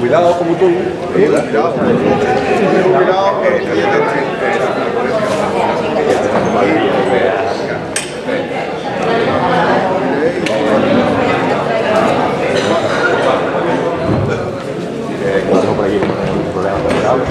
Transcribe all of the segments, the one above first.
jubilado como tú. Jubilado por aquí un problema con el agua.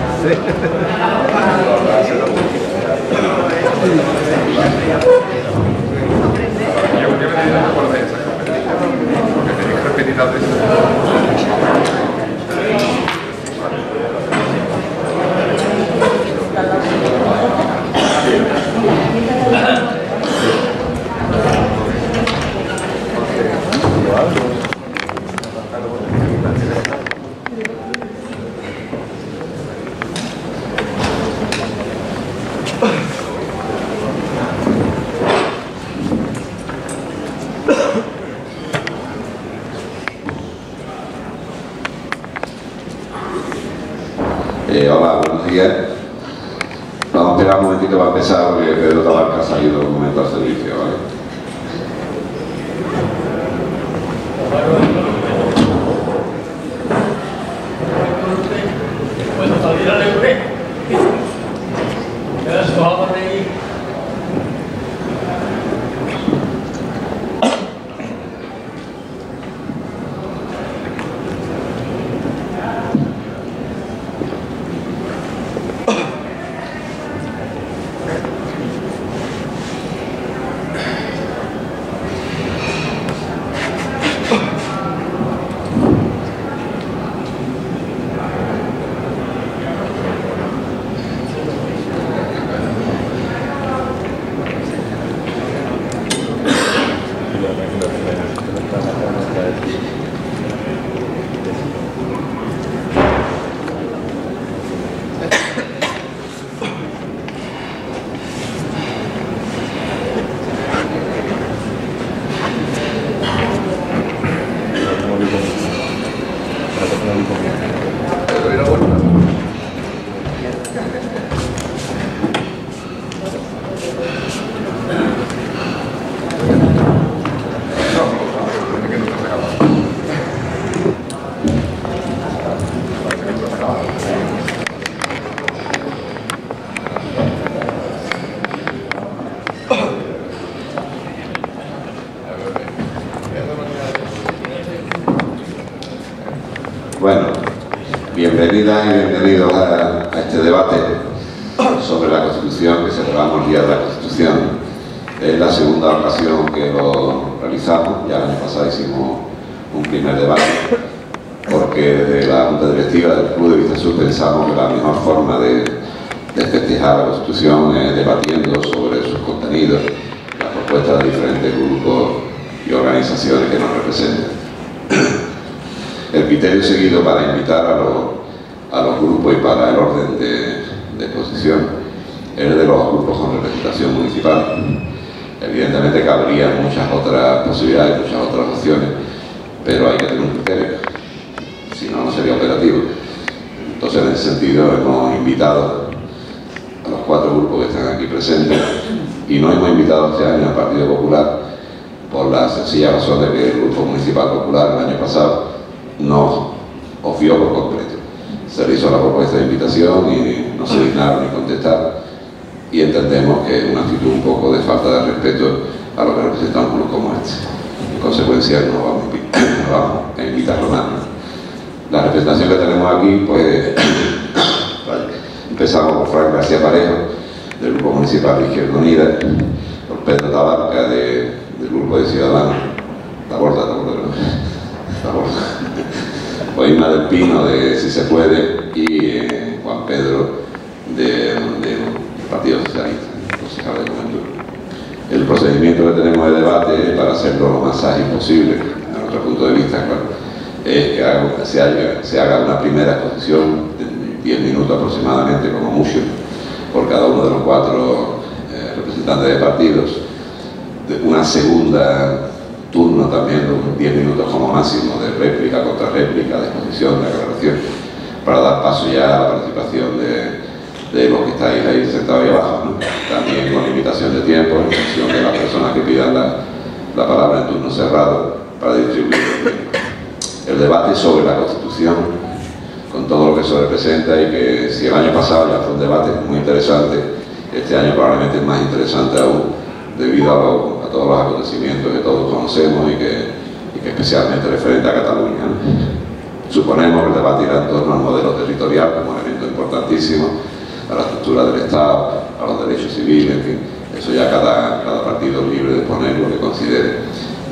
Hola, buenos días. Vamos a esperar un momentito para empezar porque Pedro Tabarca ha salido un momento al servicio, ¿vale? Bueno, bienvenidas y bienvenidos a este debate sobre la Constitución que celebramos el Día de la Constitución. Es la segunda ocasión que lo realizamos. Ya el año pasado hicimos un primer debate porque desde la Junta Directiva del Club de Vistesur pensamos que la mejor forma de festejar la Constitución es debatiendo sobre sus contenidos, las propuestas de diferentes grupos y organizaciones que nos representan. El criterio seguido para invitar a los grupos y para el orden de exposición es de los grupos con representación municipal. Evidentemente cabrían muchas otras posibilidades, muchas otras opciones, pero hay que tener un criterio, si no, no sería operativo. Entonces, en ese sentido, hemos invitado a los 4 grupos que están aquí presentes y no hemos invitado este año al Partido Popular por la sencilla razón de que el Grupo Municipal Popular el año pasado nos obvió por completo. Se le hizo la propuesta de invitación y no se dignaron ni contestar, y entendemos que es una actitud un poco de falta de respeto a lo que representa un club como este. En consecuencia no vamos a invitarlo más. La representación que tenemos aquí, pues empezamos por Fran García Parejo del Grupo Municipal de Izquierda Unida, por Pedro Tabarca del Grupo de Ciudadanos, Oima del Pino de Si Se Puede y Juan Pedro del Partido Socialista, concejal de Juventud. El procedimiento que tenemos de debate, para hacerlo lo más ágil posible, a nuestro punto de vista, claro, es que se haga una primera exposición de 10 minutos aproximadamente, como mucho, por cada uno de los 4 representantes de partidos, una segunda turno también de 10 minutos como máximo de réplica, contrarréplica, de exposición, de aclaración, para dar paso ya a la participación de los que estáis ahí sentados ahí abajo, ¿no? También con limitación de tiempo en función de las personas que pidan la palabra en turno cerrado para distribuir el debate sobre la Constitución. con todo lo que eso representa, y que si el año pasado ya fue un debate muy interesante, este año probablemente es más interesante aún, debido a todos los acontecimientos que todos conocemos y que especialmente referente a Cataluña, ¿no? Suponemos que el debate irá en torno al modelo territorial como elemento importantísimo, a la estructura del Estado, a los derechos civiles, en fin, eso ya cada partido es libre de poner lo que considere.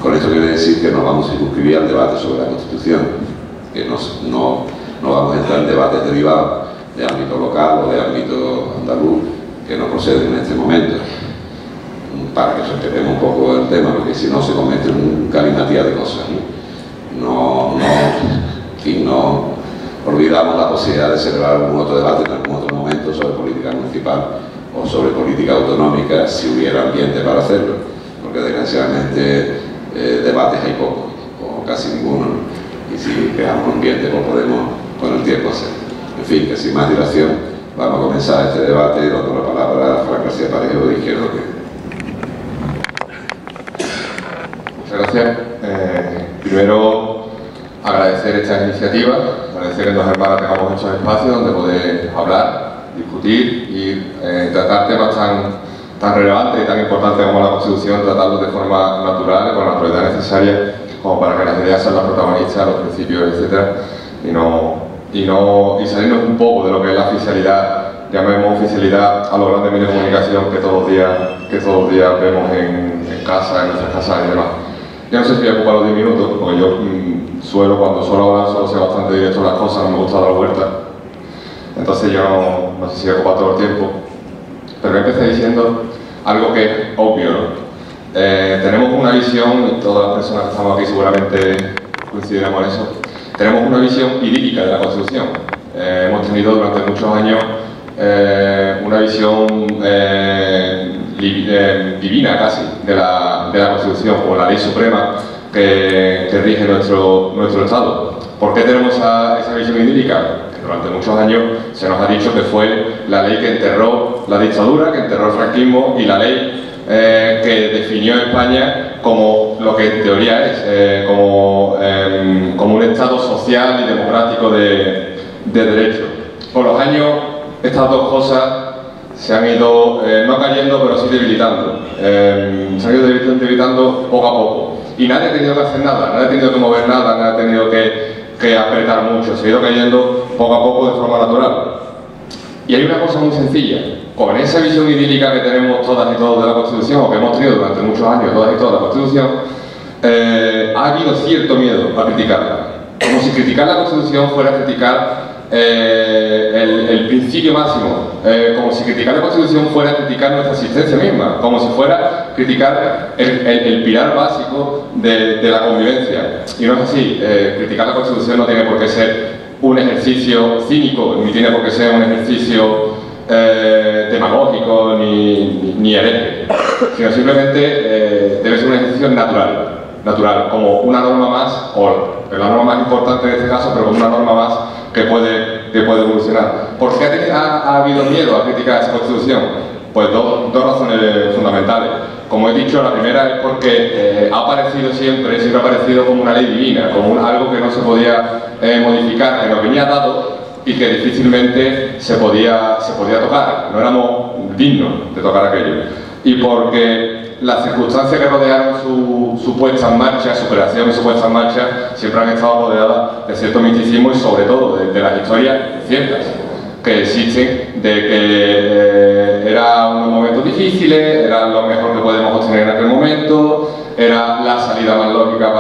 Con esto quiere decir que no vamos a circunscribir al debate sobre la Constitución, que no vamos a entrar en debates derivados de ámbito local o de ámbito andaluz que no proceden en este momento, para que respetemos un poco el tema, porque si no se comete un galimatías de cosas, ¿no? No olvidamos la posibilidad de celebrar algún otro debate en algún otro momento sobre política municipal o sobre política autonómica, si hubiera ambiente para hacerlo, porque desgraciadamente debates hay pocos, o casi ninguno, y si creamos ambiente pues podemos con el tiempo hacerlo. En fin, que sin más dilación vamos a comenzar este debate dando la palabra a Fran García Parejo de Izquierda Unida. Muchas gracias. Primero, agradecer esta iniciativa, agradecer que en Dos Hermanas tengamos estos espacios donde poder hablar, discutir y tratar temas tan relevantes y tan importantes como la Constitución, tratarlos de forma natural, con la naturalidad necesaria, como para que las ideas sean las protagonistas, los principios, etc. Y salirnos un poco de lo que es la oficialidad, llamemos oficialidad a los grandes medios de comunicación que todos los días vemos en casa, en nuestras casas y demás. Yo no sé si voy a ocupar los 10 minutos, porque yo cuando suelo hablar, suelo ser bastante directo en las cosas, no me gusta dar vueltas. Entonces yo no sé si voy a ocupar todo el tiempo. Pero empecé diciendo algo que es obvio, ¿no? Tenemos una visión, y todas las personas que estamos aquí seguramente coincidiremos en eso, tenemos una visión idílica de la Constitución. Hemos tenido durante muchos años una visión divina casi de la Constitución, como la ley suprema que rige nuestro Estado. ¿Por qué tenemos esa visión idílica? Que durante muchos años se nos ha dicho que fue la ley que enterró la dictadura, que enterró el franquismo, y la ley que definió España como lo que en teoría es, como un Estado social y democrático de derecho. Con los años, estas dos cosas se han ido, no cayendo, pero sí debilitando. Se han ido debilitando poco a poco. Y nadie ha tenido que hacer nada, nadie ha tenido que mover nada, nadie ha tenido que apretar mucho. Se ha ido cayendo poco a poco de forma natural. Y hay una cosa muy sencilla. Con esa visión idílica que tenemos todas y todos de la Constitución, o que hemos tenido durante muchos años todas y todas de la Constitución, ha habido cierto miedo a criticarla. Como si criticar la Constitución fuera criticar el principio máximo, como si criticar la Constitución fuera criticar nuestra existencia misma, como si fuera criticar el pilar básico de la convivencia. Y no es así. Criticar la Constitución no tiene por qué ser un ejercicio cínico, ni tiene por qué ser un ejercicio demagógico ni hereje, sino simplemente debe ser un ejercicio natural, como una norma más, o la norma más importante en este caso, pero como una norma más que puede evolucionar. ¿Por qué ha habido miedo a criticar esa Constitución? Pues dos razones fundamentales. Como he dicho, la primera es porque ha aparecido siempre ha aparecido como una ley divina, como algo que no se podía modificar, que nos venía dado y que difícilmente se podía tocar. No éramos dignos de tocar aquello. Y porque las circunstancias que rodearon su puesta en marcha, su creación y su puesta en marcha, siempre han estado rodeadas de cierto misticismo y sobre todo de las historias ciertas que existen, de que eran unos momentos difíciles, era lo mejor que podemos obtener en aquel momento, era la salida más lógica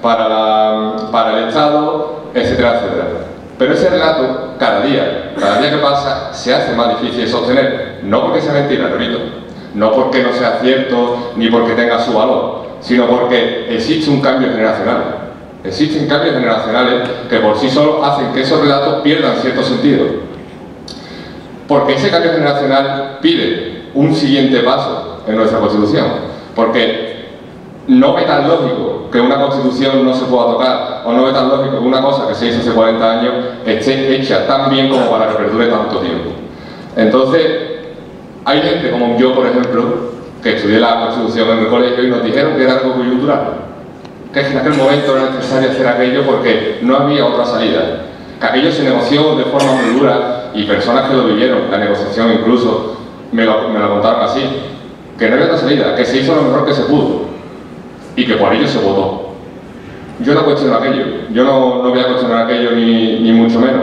para el Estado, etcétera, etcétera. Pero ese relato, cada día que pasa, se hace más difícil de sostener, no porque sea mentira, repito, no porque no sea cierto ni porque tenga su valor, sino porque existe un cambio generacional. Existen cambios generacionales que por sí solos hacen que esos relatos pierdan cierto sentido. Porque ese cambio generacional pide un siguiente paso en nuestra Constitución. Porque no ve tan lógico que una Constitución no se pueda tocar, o no ve tan lógico que una cosa que se hizo hace 40 años esté hecha tan bien como para que perdure tanto tiempo. Entonces, hay gente como yo, por ejemplo, que estudié la Constitución en el colegio y nos dijeron que era algo coyuntural, que en aquel momento era necesario hacer aquello porque no había otra salida. que aquello se negoció de forma muy dura y personas que lo vivieron, la negociación incluso, me lo contaron así, que no había otra salida, que se hizo lo mejor que se pudo y que por ello se votó. Yo no cuestiono aquello, yo no voy a cuestionar aquello ni mucho menos,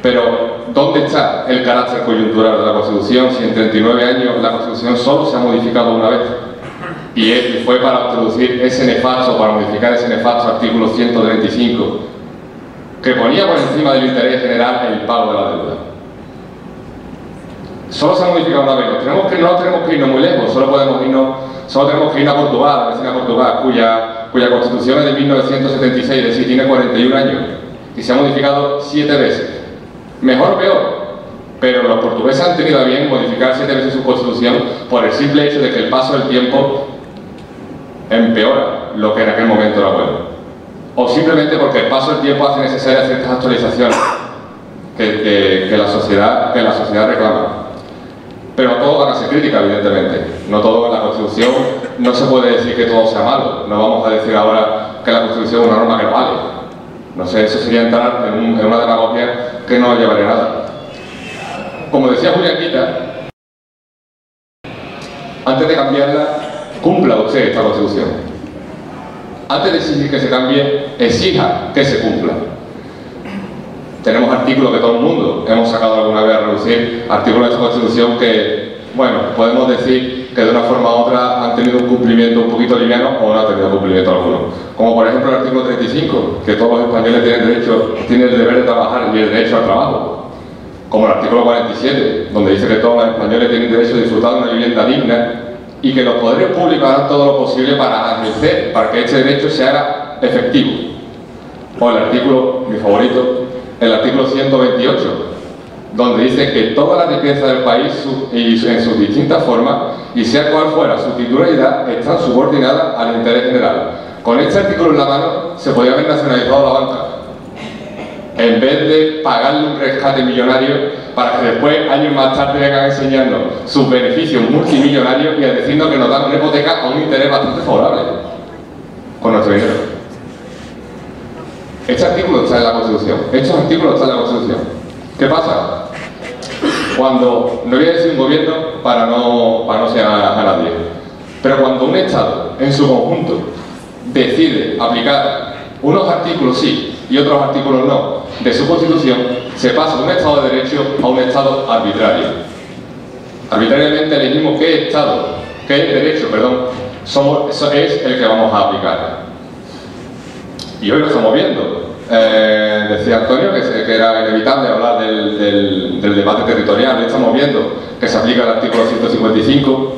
pero ¿dónde está el carácter coyuntural de la Constitución si en 39 años la Constitución solo se ha modificado una vez? Y fue para introducir ese nefasto, para modificar ese nefasto artículo 135, que ponía por encima del interés general el pago de la deuda. Solo se ha modificado una vez, no tenemos que irnos muy lejos, solo tenemos que ir a Portugal, a la vecina Portugal, cuya Constitución es de 1976, es decir, tiene 41 años, y se ha modificado 7 veces. Mejor o peor, pero los portugueses han tenido a bien modificar 7 veces su Constitución por el simple hecho de que el paso del tiempo empeora lo que en aquel momento era bueno. O simplemente porque el paso del tiempo hace necesarias ciertas actualizaciones que la sociedad reclama. Pero no todo van a ser críticas, evidentemente. No todo en la Constitución, no se puede decir que todo sea malo. No vamos a decir ahora que la Constitución es una norma que no vale. No sé, eso sería entrar en una demagogia que no llevaría a nada. Como decía Julián Quita, antes de cambiarla, cumpla usted esta Constitución. Antes de exigir que se cambie, exija que se cumpla. Tenemos artículos que todo el mundo hemos sacado alguna vez a reducir, artículos de esta Constitución que, bueno, podemos decir que de una forma u otra han tenido un cumplimiento un poquito liviano o no han tenido cumplimiento alguno. Como por ejemplo el artículo 35, que todos los españoles tienen el deber de trabajar y el derecho al trabajo. Como el artículo 47, donde dice que todos los españoles tienen derecho a disfrutar de una vivienda digna y que los poderes públicos harán todo lo posible para ejercer, para que este derecho se haga efectivo. O el artículo, mi favorito, el artículo 128, donde dice que toda la riqueza del país y en sus distintas formas, y sea cual fuera su titularidad, están subordinadas al interés general. Con este artículo en la mano se podría haber nacionalizado la banca, en vez de pagarle un rescate millonario para que después, años más tarde, vengan a enseñarnos sus beneficios multimillonarios y a decirnos que nos dan una hipoteca a un interés bastante favorable con nuestro dinero. Este artículo está en la Constitución. Estos artículos están en la Constitución. ¿Qué pasa? Cuando, no voy a decir un gobierno para no señalar a nadie, pero cuando un Estado, en su conjunto, decide aplicar unos artículos sí y otros artículos no de su Constitución, se pasa de un Estado de Derecho a un Estado arbitrario. Arbitrariamente elegimos qué derecho es el que vamos a aplicar. Y hoy lo estamos viendo. Decía Antonio que era inevitable hablar del debate territorial. Hoy estamos viendo que se aplica el artículo 155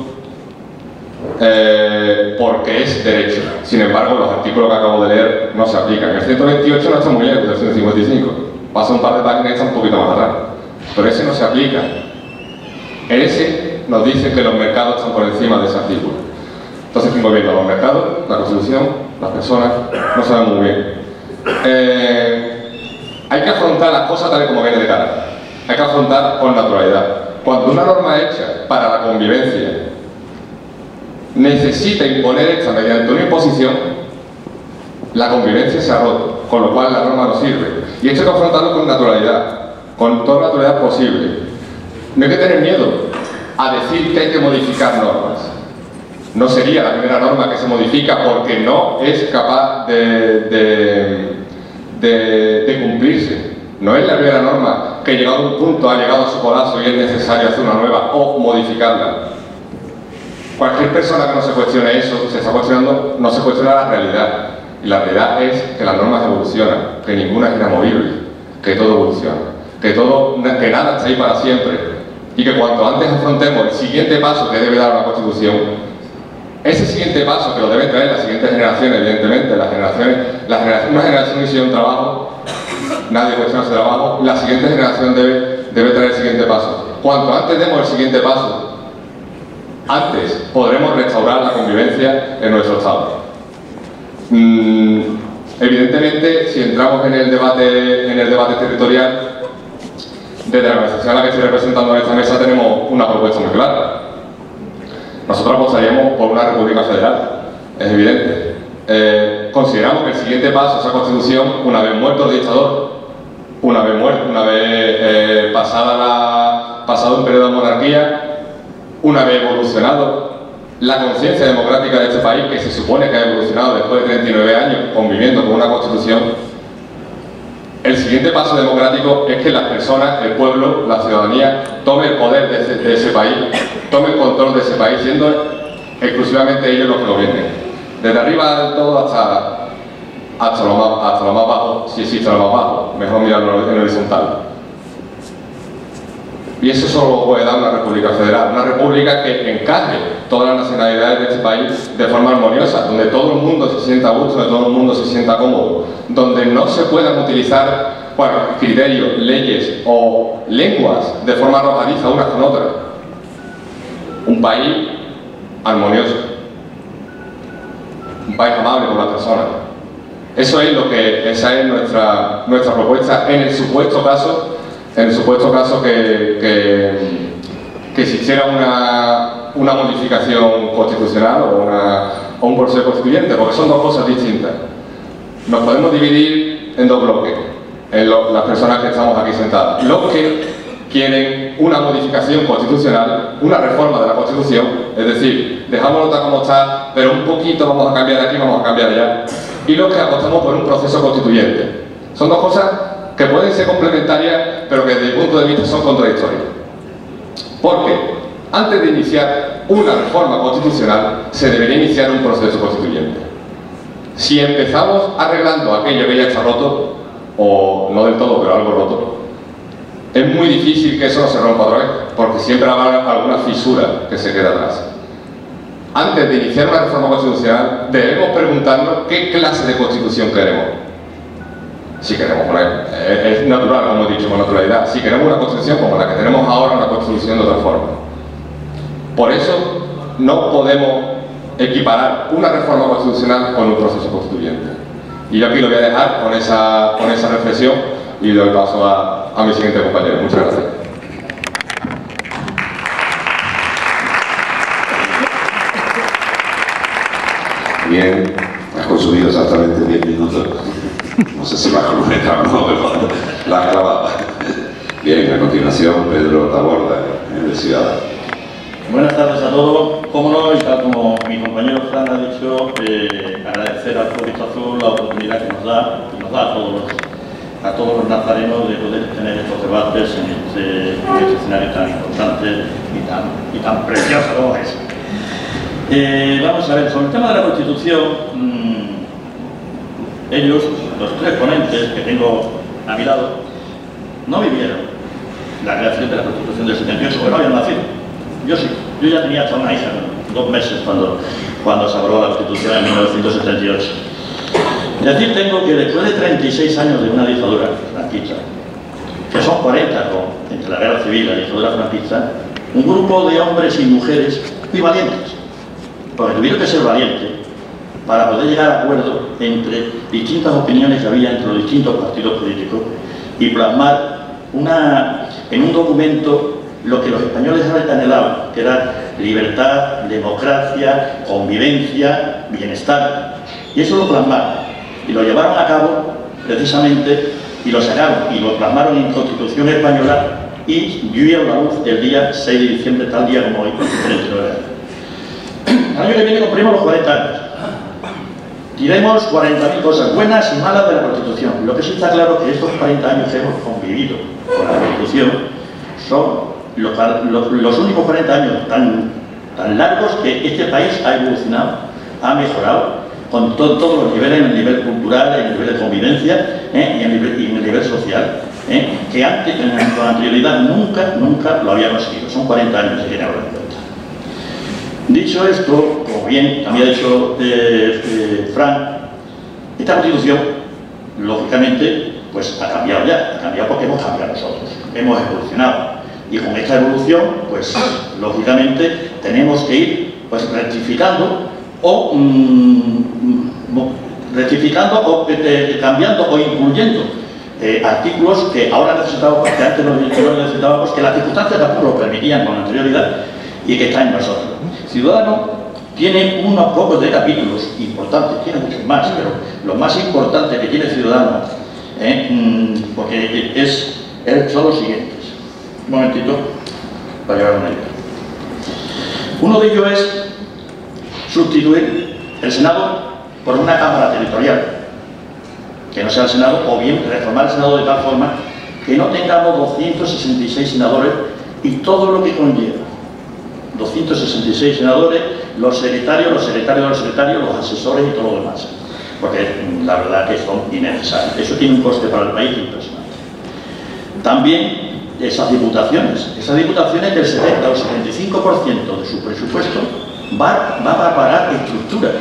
porque es derecho. Sin embargo, los artículos que acabo de leer no se aplican. El 128 no está muy lejos del 155. Pasa un par de páginas y está un poquito más atrás. Pero ese no se aplica. En ese nos dice que los mercados están por encima de ese artículo. Entonces, estamos viendo los mercados, la Constitución, las personas, no sabemos muy bien. Hay que afrontar las cosas tal y como viene de cara. Hay que afrontar con naturalidad. Cuando una norma hecha para la convivencia necesita imponer esta mediante una imposición, la convivencia se ha roto, con lo cual la norma no sirve. Y esto hay que afrontarlo con naturalidad, con toda la naturalidad posible. No hay que tener miedo a decir que hay que modificar normas. No sería la primera norma que se modifica porque no es capaz de cumplirse. No es la primera norma que llegado a un punto ha llegado a su colapso y es necesario hacer una nueva o modificarla. Cualquier persona que no se cuestione eso, se está cuestionando, no se cuestiona la realidad. Y la realidad es que las normas evolucionan, que ninguna es inamovible, que todo evoluciona, que nada está ahí para siempre. Y que cuanto antes afrontemos el siguiente paso que debe dar la Constitución, ese siguiente paso que lo deben traer las siguientes generaciones, evidentemente, una generación inició un trabajo, nadie cuestiona ese trabajo, la siguiente generación debe traer el siguiente paso. Cuanto antes demos el siguiente paso, antes podremos restaurar la convivencia en nuestro Estado. Evidentemente, si entramos en el debate territorial, desde la organización a la que estoy representando en esta mesa tenemos una propuesta muy clara. Nosotros apostaríamos por una república federal, es evidente. Consideramos que el siguiente paso a esa Constitución, una vez muerto el dictador, una vez muerto, una vez pasado un periodo de monarquía, una vez evolucionado la conciencia democrática de este país, que se supone que ha evolucionado después de 39 años conviviendo con una constitución, el siguiente paso democrático es que las personas, el pueblo, la ciudadanía, tome el poder de ese país, tome el control de ese país, siendo exclusivamente ellos los que lo venden. Desde arriba del todo hasta lo más bajo, si existe lo más bajo, mejor mirarlo en horizontal. Y eso solo lo puede dar una república federal, una república que encaje todas las nacionalidades de este país de forma armoniosa, donde todo el mundo se sienta a gusto, donde todo el mundo se sienta cómodo, donde no se puedan utilizar criterios, leyes o lenguas de forma arrojadiza unas con otras. Un país armonioso, un país amable con las personas. Esa es nuestra propuesta en el supuesto caso que existiera una modificación constitucional o un proceso constituyente, porque son dos cosas distintas. Nos podemos dividir en dos bloques, las personas que estamos aquí sentadas. Los que quieren una modificación constitucional, una reforma de la Constitución, es decir, dejámoslo tal como está, pero un poquito vamos a cambiar de aquí, vamos a cambiar de allá. Y los que apostamos por un proceso constituyente. Son dos cosas que pueden ser complementarias, pero que desde mi punto de vista son contradictorias. Porque antes de iniciar una reforma constitucional, se debería iniciar un proceso constituyente. Si empezamos arreglando aquello que ya está roto, o no del todo, pero algo roto, es muy difícil que eso no se rompa otra vez, porque siempre habrá alguna fisura que se quede atrás. Antes de iniciar una reforma constitucional, debemos preguntarnos qué clase de constitución queremos. Si queremos es natural, como he dicho, con naturalidad. Si queremos una constitución como la que tenemos ahora, una constitución de otra forma. Por eso no podemos equiparar una reforma constitucional con un proceso constituyente. Y yo aquí lo voy a dejar con esa reflexión y doy paso a mi siguiente compañero. Muchas gracias. Bien, has consumido exactamente 10 minutos. No sé si la cronometra o no, pero la has clavado. Bien, a continuación, Pedro Taborda, de Ciudad. Buenas tardes a todos. Como no, y tal como mi compañero Fran ha dicho, agradecer al Proyecto Azul la oportunidad que nos da a todos los nazarenos de poder tener estos debates en este escenario tan importante y tan precioso como es. Vamos a ver, sobre el tema de la Constitución, ellos, los tres ponentes que tengo a mi lado, no vivieron la creación de la Constitución del 78, porque no habían nacido. Yo sí, yo ya tenía hasta una hija, 2 meses cuando se aprobó la Constitución en 1978. Es decir, tengo que después de 36 años de una dictadura franquista, que son 40 entre la guerra civil y la dictadura franquista, un grupo de hombres y mujeres muy valientes, porque tuvieron que ser valientes para poder llegar a acuerdos entre distintas opiniones que había entre los distintos partidos políticos y plasmar en un documento lo que los españoles anhelaban, que era libertad, democracia, convivencia, bienestar. Y eso lo plasmaron y lo llevaron a cabo precisamente, y lo sacaron y lo plasmaron en Constitución Española, y vieron la luz el día 6 de diciembre, tal día como hoy, 39 años. El año que viene cumplimos los 40 años. Diremos 40.000 cosas buenas y malas de la Constitución. Lo que sí está claro es que estos 40 años que hemos convivido con la Constitución son los únicos 40 años tan largos que este país ha evolucionado, ha mejorado con todos los niveles, en el nivel cultural, en el nivel de convivencia y en el nivel social, que antes, con anterioridad, nunca lo había conseguido. Son 40 años que tiene ahora en cuenta. Dicho esto, como bien también ha dicho Fran, esta Constitución, lógicamente, pues ha cambiado ya, ha cambiado porque hemos cambiado nosotros, hemos evolucionado. Y con esta evolución, pues lógicamente tenemos que ir pues rectificando o cambiando o incluyendo artículos que ahora necesitamos, que antes no necesitábamos, que las circunstancias tampoco lo permitían con anterioridad y que están en nosotros. Ciudadano tiene unos pocos de capítulos importantes, tiene muchos más, pero lo más importante que tiene Ciudadano porque son los siguientes. Un momentito, para llevar una idea. Uno de ellos es sustituir el Senado por una Cámara territorial, que no sea el Senado, o bien reformar el Senado de tal forma que no tengamos 266 senadores y todo lo que conlleva. 266 senadores, los secretarios de los secretarios, los asesores y todo lo demás. Porque la verdad que son innecesarios. Eso tiene un coste para el país impresionante. También esas diputaciones del 70 o 75% de su presupuesto va a pagar estructura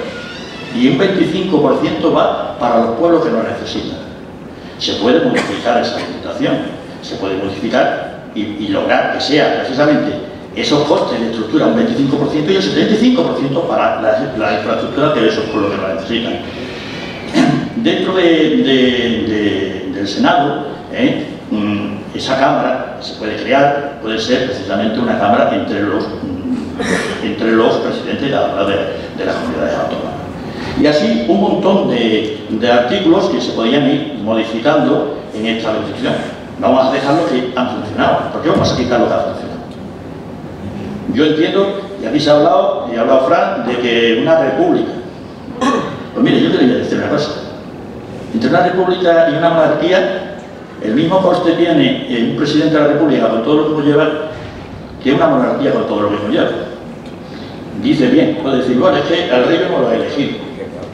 y un 25% va para los pueblos que lo necesitan. Se puede modificar esa diputación, se puede modificar y lograr que sea precisamente esos costes de estructura un 25% y el 75% para la infraestructura de esos pueblos que lo necesitan. Dentro del Senado, esa Cámara se puede crear, puede ser precisamente una Cámara entre los presidentes de las comunidades autónomas. Y así un montón de artículos que se podían ir modificando en esta Constitución. Vamos a dejar los que han funcionado. ¿Por qué vamos a quitar los que han funcionado? Yo entiendo, y aquí se ha hablado, y ha hablado Fran, de que una república. Pues mire, yo quería decir una cosa. Entre una república y una monarquía, el mismo coste tiene un presidente de la república con todo lo que conlleva que una monarquía con todo lo que conlleva. Dice bien, puede decir, bueno, es que el rey no lo ha elegido.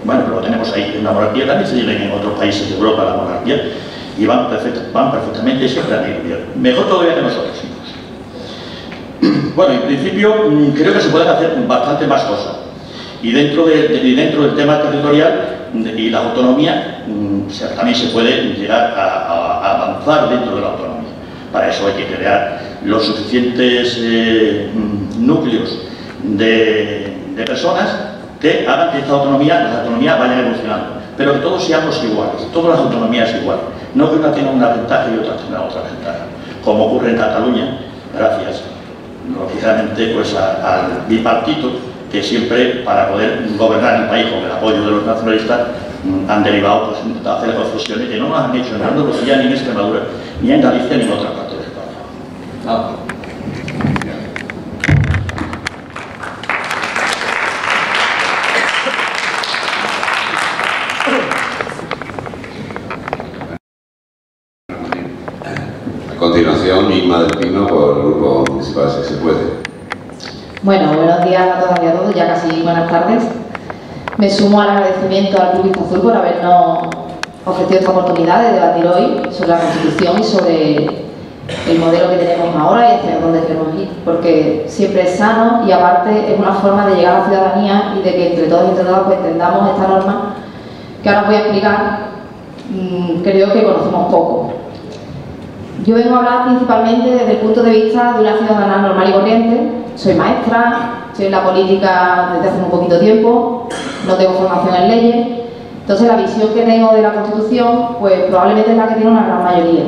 Bueno, pero lo tenemos ahí. En la monarquía también se lleven en otros países de Europa la monarquía y van perfectamente y siempre han ido bien. Mejor todavía que nosotros. Bueno, en principio creo que se pueden hacer bastante más cosas. Y dentro del tema territorial y la autonomía también se puede llegar a avanzar dentro de la autonomía. Para eso hay que crear los suficientes núcleos de personas que hagan que las autonomías vayan evolucionando, pero que todos seamos iguales, todas las autonomías iguales, no que una tenga una ventaja y otra tenga otra ventaja, como ocurre en Cataluña, gracias lógicamente pues al bipartito que siempre para poder gobernar el país con el apoyo de los nacionalistas han derivado pues intentado hacer concesiones que no nos han hecho en Andalucía, ni en Extremadura, ni en Galicia, ni en otra parte de España. Nada. A continuación, Inma del Pino por el Grupo Municipal Si Se Puede. Bueno, buenos días a todas y a todos, ya casi buenas tardes. Me sumo al agradecimiento al Club Vista Azul por habernos ofrecido esta oportunidad de debatir hoy sobre la Constitución y sobre el modelo que tenemos ahora y hacia dónde queremos ir, porque siempre es sano y aparte es una forma de llegar a la ciudadanía y de que entre todos y entre todas pues entendamos esta norma que ahora voy a explicar. Creo que conocemos poco. Yo vengo a hablar principalmente desde el punto de vista de una ciudadana normal y corriente. Soy maestra, estoy en la política desde hace un poquito tiempo, no tengo formación en leyes, entonces la visión que tengo de la Constitución pues probablemente es la que tiene una gran mayoría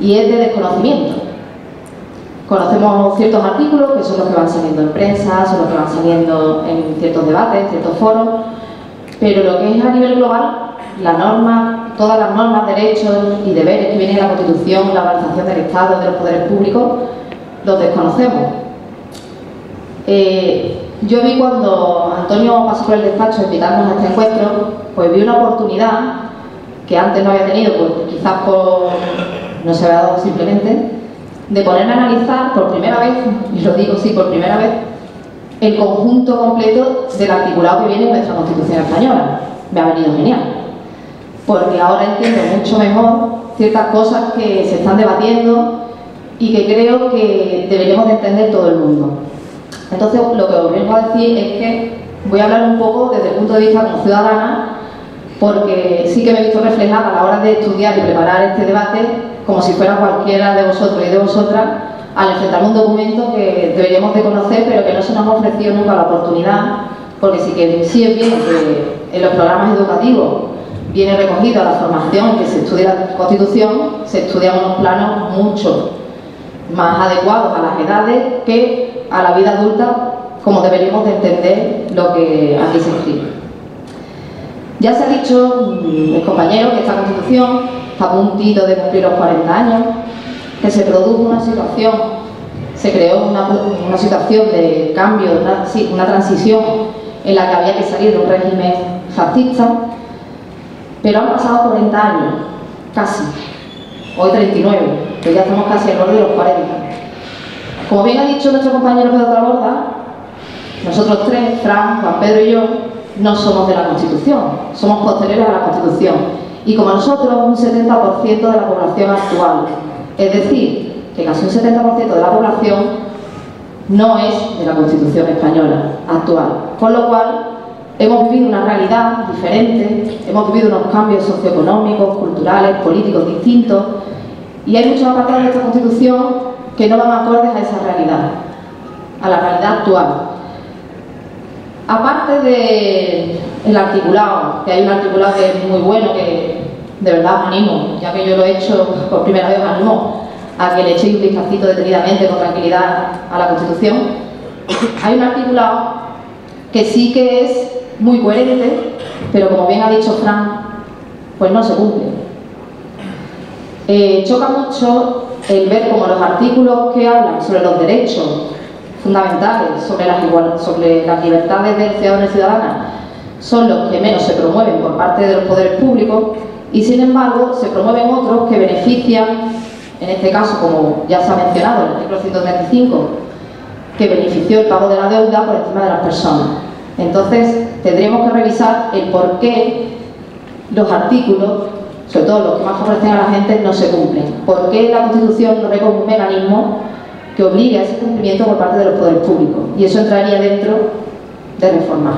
y es de desconocimiento. Conocemos ciertos artículos que son los que van saliendo en prensa, son los que van saliendo en ciertos debates, en ciertos foros, pero lo que es a nivel global, la norma, todas las normas, derechos y deberes que vienen de la Constitución, la organización del Estado, de los poderes públicos, los desconocemos. Yo vi cuando Antonio pasó por el despacho a invitarnos a este encuentro, pues vi una oportunidad que antes no había tenido, pues quizás no se había dado simplemente, de ponerme a analizar por primera vez, y lo digo sí, por primera vez, el conjunto completo del articulado que viene en nuestra Constitución española. Me ha venido genial, porque ahora entiendo mucho mejor ciertas cosas que se están debatiendo y que creo que deberíamos de entender todo el mundo. Entonces, lo que os vengo a decir es que voy a hablar un poco desde el punto de vista como ciudadana, porque sí que me he visto reflejada a la hora de estudiar y preparar este debate como si fuera cualquiera de vosotros y de vosotras al enfrentar un documento que deberíamos de conocer, pero que no se nos ha ofrecido nunca la oportunidad, porque sí es bien que en los programas educativos viene recogida la formación en que se estudia la Constitución, se estudian unos planos mucho más adecuados a las edades que a la vida adulta, como deberíamos de entender lo que aquí se escribe. Ya se ha dicho, mis compañeros, que esta Constitución está a puntito de cumplir los 40 años, que se produjo una situación, se creó una situación de cambio, una transición en la que había que salir de un régimen fascista, pero han pasado 40 años, casi, hoy 39, pues ya estamos casi al borde de los 40. Como bien ha dicho nuestro compañero Pedro Traborda, nosotros tres, Fran, Juan Pedro y yo, no somos de la Constitución, somos posteriores a la Constitución, y como nosotros, un 70% de la población actual, es decir, que casi un 70% de la población no es de la Constitución española actual, con lo cual hemos vivido una realidad diferente, hemos vivido unos cambios socioeconómicos, culturales, políticos distintos, y hay muchos apartados de esta Constitución que no van acordes a esa realidad, a la realidad actual. Aparte del articulado, que hay un articulado que es muy bueno, que de verdad os animo, ya que yo lo he hecho por primera vez, os animo a que le echéis un vistacito detenidamente, con tranquilidad, a la Constitución. Hay un articulado que sí que es muy coherente, pero como bien ha dicho Fran, pues no se cumple. Choca mucho el ver cómo los artículos que hablan sobre los derechos fundamentales, sobre las libertades de los ciudadanos y ciudadanas, son los que menos se promueven por parte de los poderes públicos, y sin embargo se promueven otros que benefician, en este caso, como ya se ha mencionado, el artículo 135, que benefició el pago de la deuda por encima de las personas. Entonces tendríamos que revisar el por qué los artículos, sobre todo los que más favorecen a la gente, no se cumplen. ¿Por qué la Constitución no recoge un mecanismo que obligue a ese cumplimiento por parte de los poderes públicos? Y eso entraría dentro de reformar.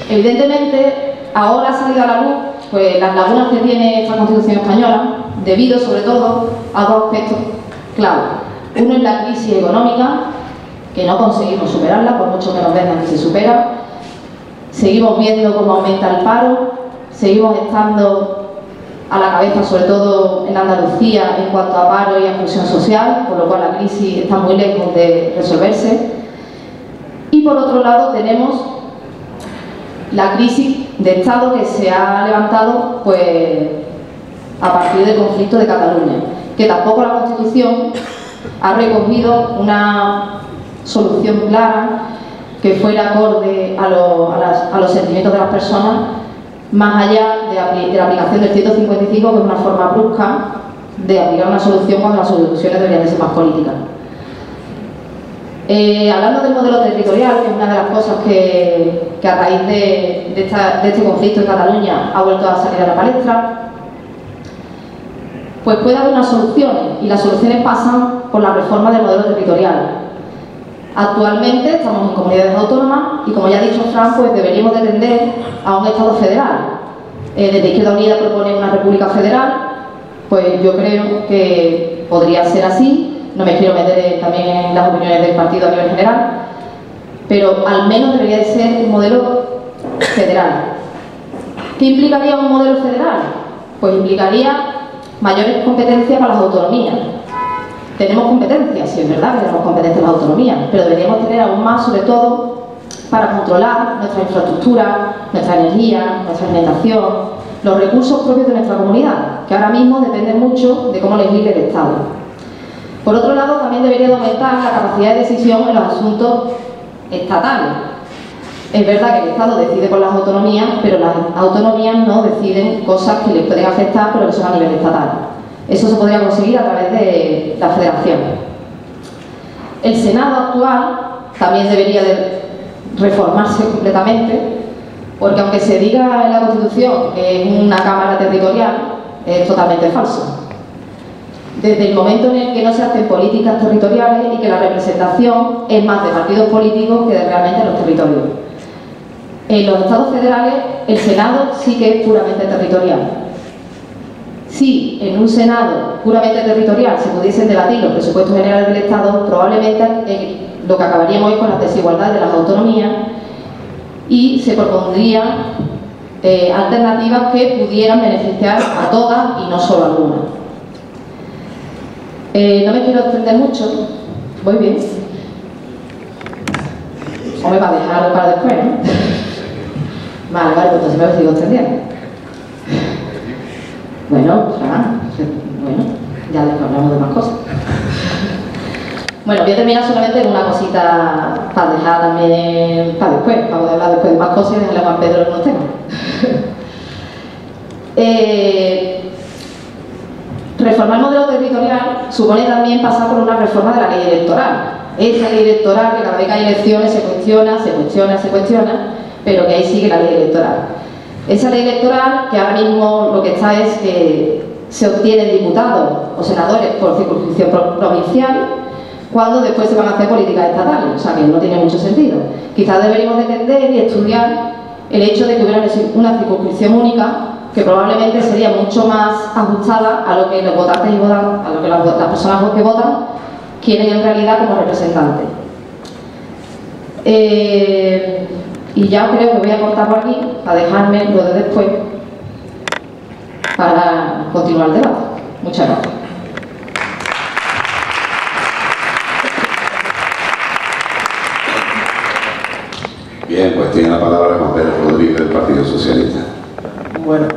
Evidentemente, ahora ha salido a la luz pues, las lagunas que tiene esta Constitución española, debido sobre todo a dos aspectos clave. Uno es la crisis económica, que no conseguimos superarla, por mucho que nos vendan que se supera. Seguimos viendo cómo aumenta el paro, seguimos estando a la cabeza, sobre todo en Andalucía, en cuanto a paro y a exclusión social, por lo cual la crisis está muy lejos de resolverse. Y por otro lado tenemos la crisis de Estado que se ha levantado pues, a partir del conflicto de Cataluña, que tampoco la Constitución ha recogido una solución clara que fuera acorde a los sentimientos de las personas, más allá de la aplicación del 155, que es una forma brusca de aplicar una solución cuando las soluciones deberían de ser más políticas. Hablando del modelo territorial, que es una de las cosas que a raíz de este conflicto en Cataluña ha vuelto a salir a la palestra, pues puede haber unas soluciones, y las soluciones pasan por la reforma del modelo territorial. Actualmente estamos en comunidades autónomas y, como ya ha dicho Fran, pues deberíamos de tender a un Estado federal. Desde Izquierda Unida propone una república federal, pues yo creo que podría ser así. No me quiero meter también en las opiniones del partido a nivel general, pero al menos debería de ser un modelo federal. ¿Qué implicaría un modelo federal? Pues implicaría mayores competencias para las autonomías. Tenemos competencias, sí es verdad que tenemos competencias en las autonomías, pero deberíamos tener aún más, sobre todo, para controlar nuestra infraestructura, nuestra energía, nuestra alimentación, los recursos propios de nuestra comunidad, que ahora mismo dependen mucho de cómo legisle el Estado. Por otro lado, también debería de aumentar la capacidad de decisión en los asuntos estatales. Es verdad que el Estado decide con las autonomías, pero las autonomías no deciden cosas que les pueden afectar, pero que son a nivel estatal. Eso se podría conseguir a través de la federación. El Senado actual también debería de reformarse completamente, porque aunque se diga en la Constitución que es una Cámara territorial, es totalmente falso. Desde el momento en el que no se hacen políticas territoriales y que la representación es más de partidos políticos que de realmente los territorios. En los estados federales, el Senado sí que es puramente territorial. Si en un Senado puramente territorial se pudiesen debatir los presupuestos generales del Estado, probablemente lo que acabaríamos es con las desigualdades de las autonomías, y se propondrían alternativas que pudieran beneficiar a todas y no solo a algunas. No me quiero extender mucho, voy bien. Hombre, para dejarlo para después, ¿no? Vale, pues entonces me sigo extendiendo. Bueno, ya después hablamos de más cosas. Bueno, voy a terminar solamente con una cosita para dejar también para después, para poder hablar después de más cosas y dejarle a Juan Pedro algunos temas. Reformar el modelo territorial supone también pasar por una reforma de la ley electoral. Esa ley electoral que cada vez que hay elecciones se cuestiona, pero que ahí sigue la ley electoral. Esa ley electoral que ahora mismo lo que está es que se obtienen diputados o senadores por circunscripción provincial, cuando después se van a hacer políticas estatales, o sea que no tiene mucho sentido. Quizás deberíamos entender y estudiar el hecho de que hubiera una circunscripción única que probablemente sería mucho más ajustada a lo que los votantes y a lo que las personas que votan quieren en realidad como representantes. Y ya creo que voy a cortar por aquí para dejarme lo de después para continuar el debate. Muchas gracias. Bien, pues tiene la palabra Juan Pedro Rodríguez del Partido Socialista. Bueno,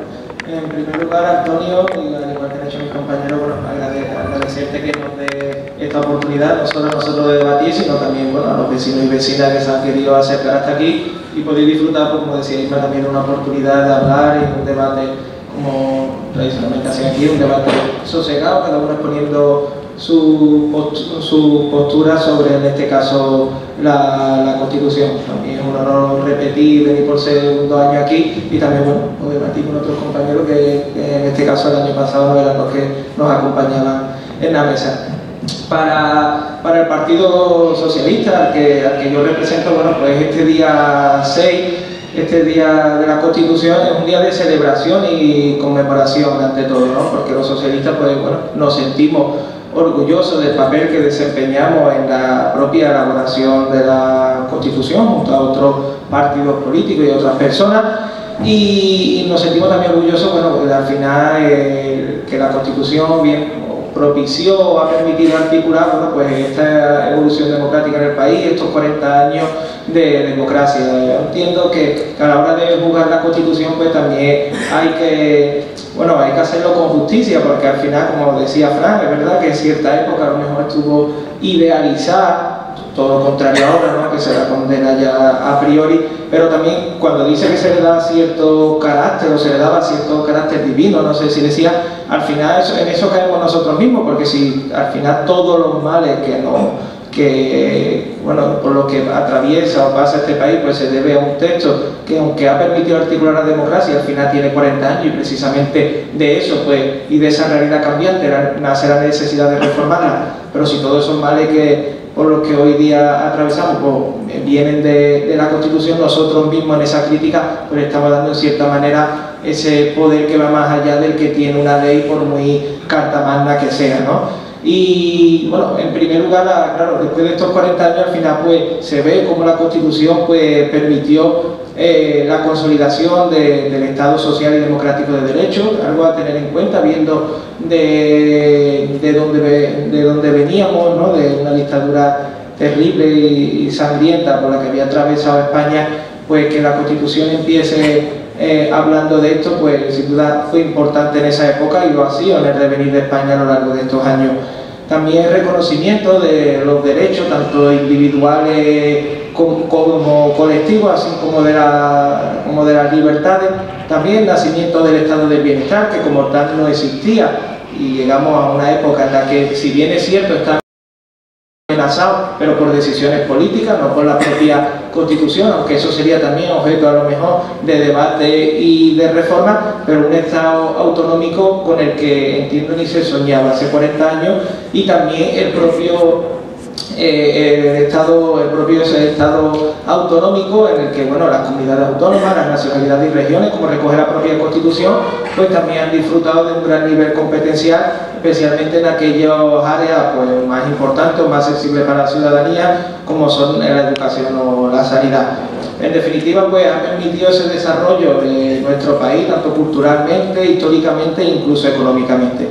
en primer lugar, Antonio, y al igual que han hecho mis compañeros, bueno, agradecerte que nos dé esta oportunidad, no solo a nosotros de debatir, sino también a los vecinos y vecinas que se han querido acercar hasta aquí y poder disfrutar, como decía Isma, también una oportunidad de hablar en un debate como tradicionalmente hacen aquí, un debate sosegado, cada uno exponiendo su postura sobre, en este caso, la Constitución. También es un honor repetir, venir por segundo año aquí y también, bueno, debatir con otros compañeros que en este caso el año pasado no eran los que nos acompañaban en la mesa. Para el Partido Socialista, al que yo represento, bueno, pues este día 6, este día de la Constitución, es un día de celebración y conmemoración ante todo, ¿no? Porque los socialistas, pues bueno, nos sentimos orgullosos del papel que desempeñamos en la propia elaboración de la Constitución junto a otros partidos políticos y otras personas, y nos sentimos también orgullosos, bueno, de al final que la Constitución bien propició o ha permitido articular, bueno, pues esta evolución democrática en el país, estos 40 años de democracia. Yo entiendo que a la hora de juzgar la Constitución, pues también hay que hacerlo con justicia, porque al final, como decía Fran, es verdad que en cierta época a lo mejor estuvo idealizada, todo lo contrario ahora, ¿no? Que se la condena ya a priori, pero también cuando dice que se le da cierto carácter o se le daba cierto carácter divino, no sé si decía, al final en eso caemos nosotros mismos, porque si al final todos los males por lo que atraviesa o pasa este país, pues se debe a un texto que, aunque ha permitido articular la democracia, al final tiene 40 años, y precisamente de eso, pues, y de esa realidad cambiante nace la necesidad de reformarla. Pero si todos esos males por los que hoy día atravesamos, pues, vienen de la Constitución, nosotros mismos en esa crítica, pues estamos dando en cierta manera ese poder que va más allá del que tiene una ley, por muy carta magna que sea, ¿no? Y bueno, en primer lugar, claro, después de estos 40 años, al final pues se ve cómo la Constitución pues permitió la consolidación del Estado social y democrático de derecho, algo a tener en cuenta viendo de dónde veníamos, ¿no? De una dictadura terrible y sangrienta por la que había atravesado España, pues que la Constitución empiece hablando de esto, pues sin duda fue importante en esa época y lo ha sido en el devenir de España a lo largo de estos años. También el reconocimiento de los derechos, tanto individuales como colectivos, así como de las libertades. También el nacimiento del estado del bienestar, que como tal no existía, y llegamos a una época en la que, si bien es cierto, está amenazado, pero por decisiones políticas, no por la propia Constitución, aunque eso sería también objeto a lo mejor de debate y de reforma, pero un Estado autonómico con el que entiendo ni se soñaba hace 40 años, y también el propio Estado autonómico en el que, bueno, las comunidades autónomas, las nacionalidades y regiones, como recoge la propia Constitución, pues también han disfrutado de un gran nivel competencial, especialmente en aquellas áreas pues más importantes o más sensibles para la ciudadanía, como son la educación o la sanidad. En definitiva, pues ha permitido ese desarrollo de nuestro país, tanto culturalmente, históricamente e incluso económicamente.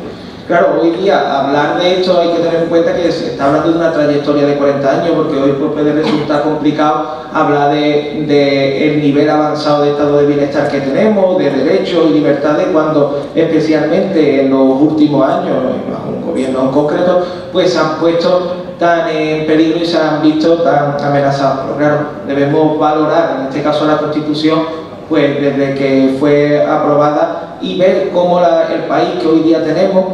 Claro, hoy día hablar de esto hay que tener en cuenta que se está hablando de una trayectoria de 40 años, porque hoy puede resultar complicado hablar de el nivel avanzado de estado de bienestar que tenemos, de derechos y libertades, cuando especialmente en los últimos años, bajo un gobierno en concreto, pues se han puesto tan en peligro y se han visto tan amenazados. Pero claro, debemos valorar, en este caso la Constitución, pues desde que fue aprobada, y ver cómo el país que hoy día tenemos,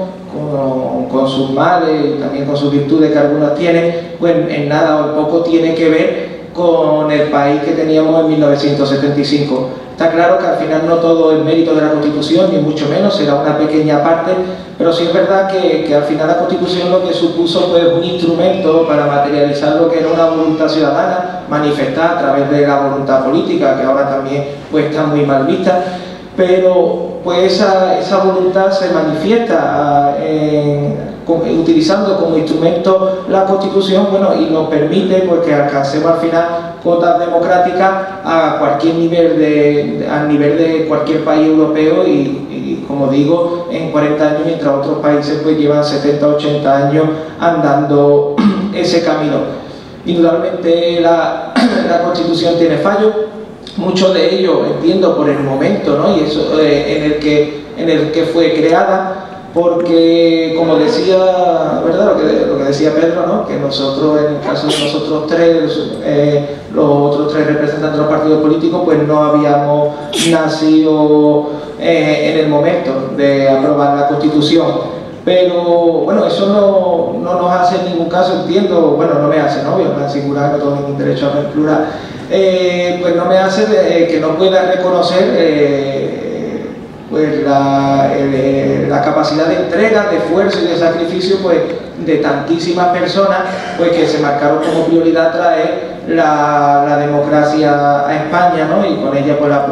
con sus males y también con sus virtudes que algunas tienen, pues en nada o en poco tiene que ver con el país que teníamos en 1975. Está claro que al final no todo es mérito de la Constitución, ni mucho menos, será una pequeña parte, pero sí es verdad que al final la Constitución lo que supuso fue un instrumento para materializar lo que era una voluntad ciudadana, manifestada a través de la voluntad política, que ahora también pues está muy mal vista, pero pues esa voluntad se manifiesta utilizando como instrumento la Constitución, bueno, y nos permite pues que alcancemos al final cuotas democráticas a cualquier nivel al nivel de cualquier país europeo y como digo, en 40 años, mientras otros países pues llevan 70, 80 años andando ese camino. Indudablemente la Constitución tiene fallos. Muchos de ellos, entiendo, por el momento, ¿no? Y eso en el que fue creada, porque, como decía, ¿verdad? Lo que decía Pedro, ¿no? Que nosotros, en el caso de nosotros tres, los otros tres representantes de los partidos políticos, pues no habíamos nacido en el momento de aprobar la Constitución. Pero bueno, eso no nos hace en ningún caso, entiendo, bueno, no me hace, ¿no? En singular, no tengo ningún derecho a hablar en plural, pues no me hace que no pueda reconocer pues la capacidad de entrega, de esfuerzo y de sacrificio pues de tantísimas personas pues que se marcaron como prioridad traer la democracia a España, ¿no? Y con ella pues la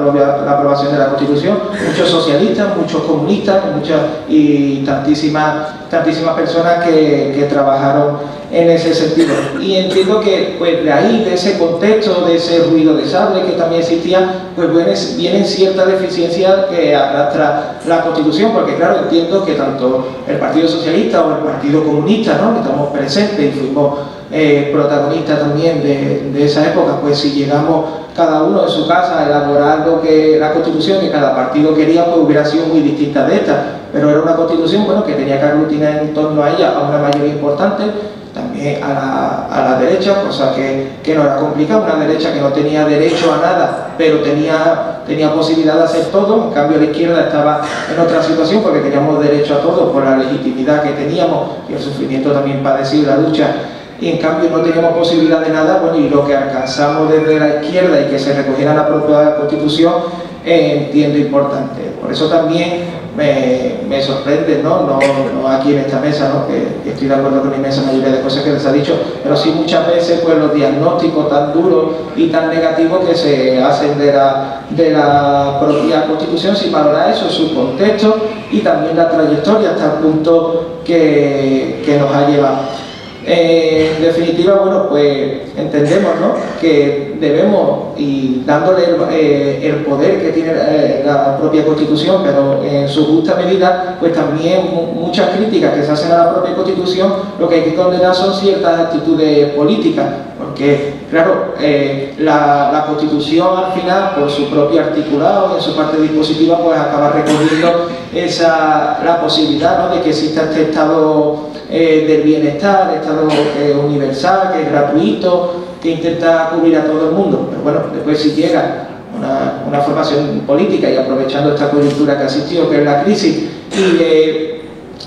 aprobación de la Constitución. Muchos socialistas, muchos comunistas y tantísimas personas que trabajaron en ese sentido. Y entiendo que pues de ahí, de ese contexto, de ese ruido de sable que también existía, pues vienen ciertas deficiencias que arrastra la Constitución, porque claro, entiendo que tanto el Partido Socialista o el Partido Comunista, ¿no? Que estamos presentes y fuimos protagonistas también de esa época, pues si llegamos cada uno en su casa a elaborar la Constitución que cada partido quería, pues hubiera sido muy distinta de esta, pero era una Constitución, bueno, que tenía que aglutinar en torno a ella a una mayoría importante, también a la derecha, cosa que no era complicada, una derecha que no tenía derecho a nada, pero tenía posibilidad de hacer todo. En cambio la izquierda estaba en otra situación porque teníamos derecho a todo por la legitimidad que teníamos y el sufrimiento también padecido, la lucha, y en cambio no teníamos posibilidad de nada. Bueno, y lo que alcanzamos desde la izquierda y que se recogiera en la propia Constitución, entiendo importante. Por eso también me sorprende, ¿no? No aquí en esta mesa, ¿no? Que estoy de acuerdo con la inmensa mayoría de cosas que les ha dicho, pero sí muchas veces pues los diagnósticos tan duros y tan negativos que se hacen de la propia Constitución, sin valorar eso, su contexto y también la trayectoria hasta el punto que nos ha llevado. En definitiva, bueno, pues entendemos, ¿no? Que debemos, y dándole el poder que tiene la propia Constitución, pero en su justa medida, pues también muchas críticas que se hacen a la propia Constitución, lo que hay que condenar son ciertas actitudes políticas, porque, claro, la Constitución al final, por su propio articulado, en su parte dispositiva, pues acaba recogiendo la posibilidad, ¿no? De que exista este estado del bienestar, estado universal, que es gratuito, que intenta cubrir a todo el mundo. Pero bueno, después si llega una formación política y aprovechando esta coyuntura que ha existido, que es la crisis,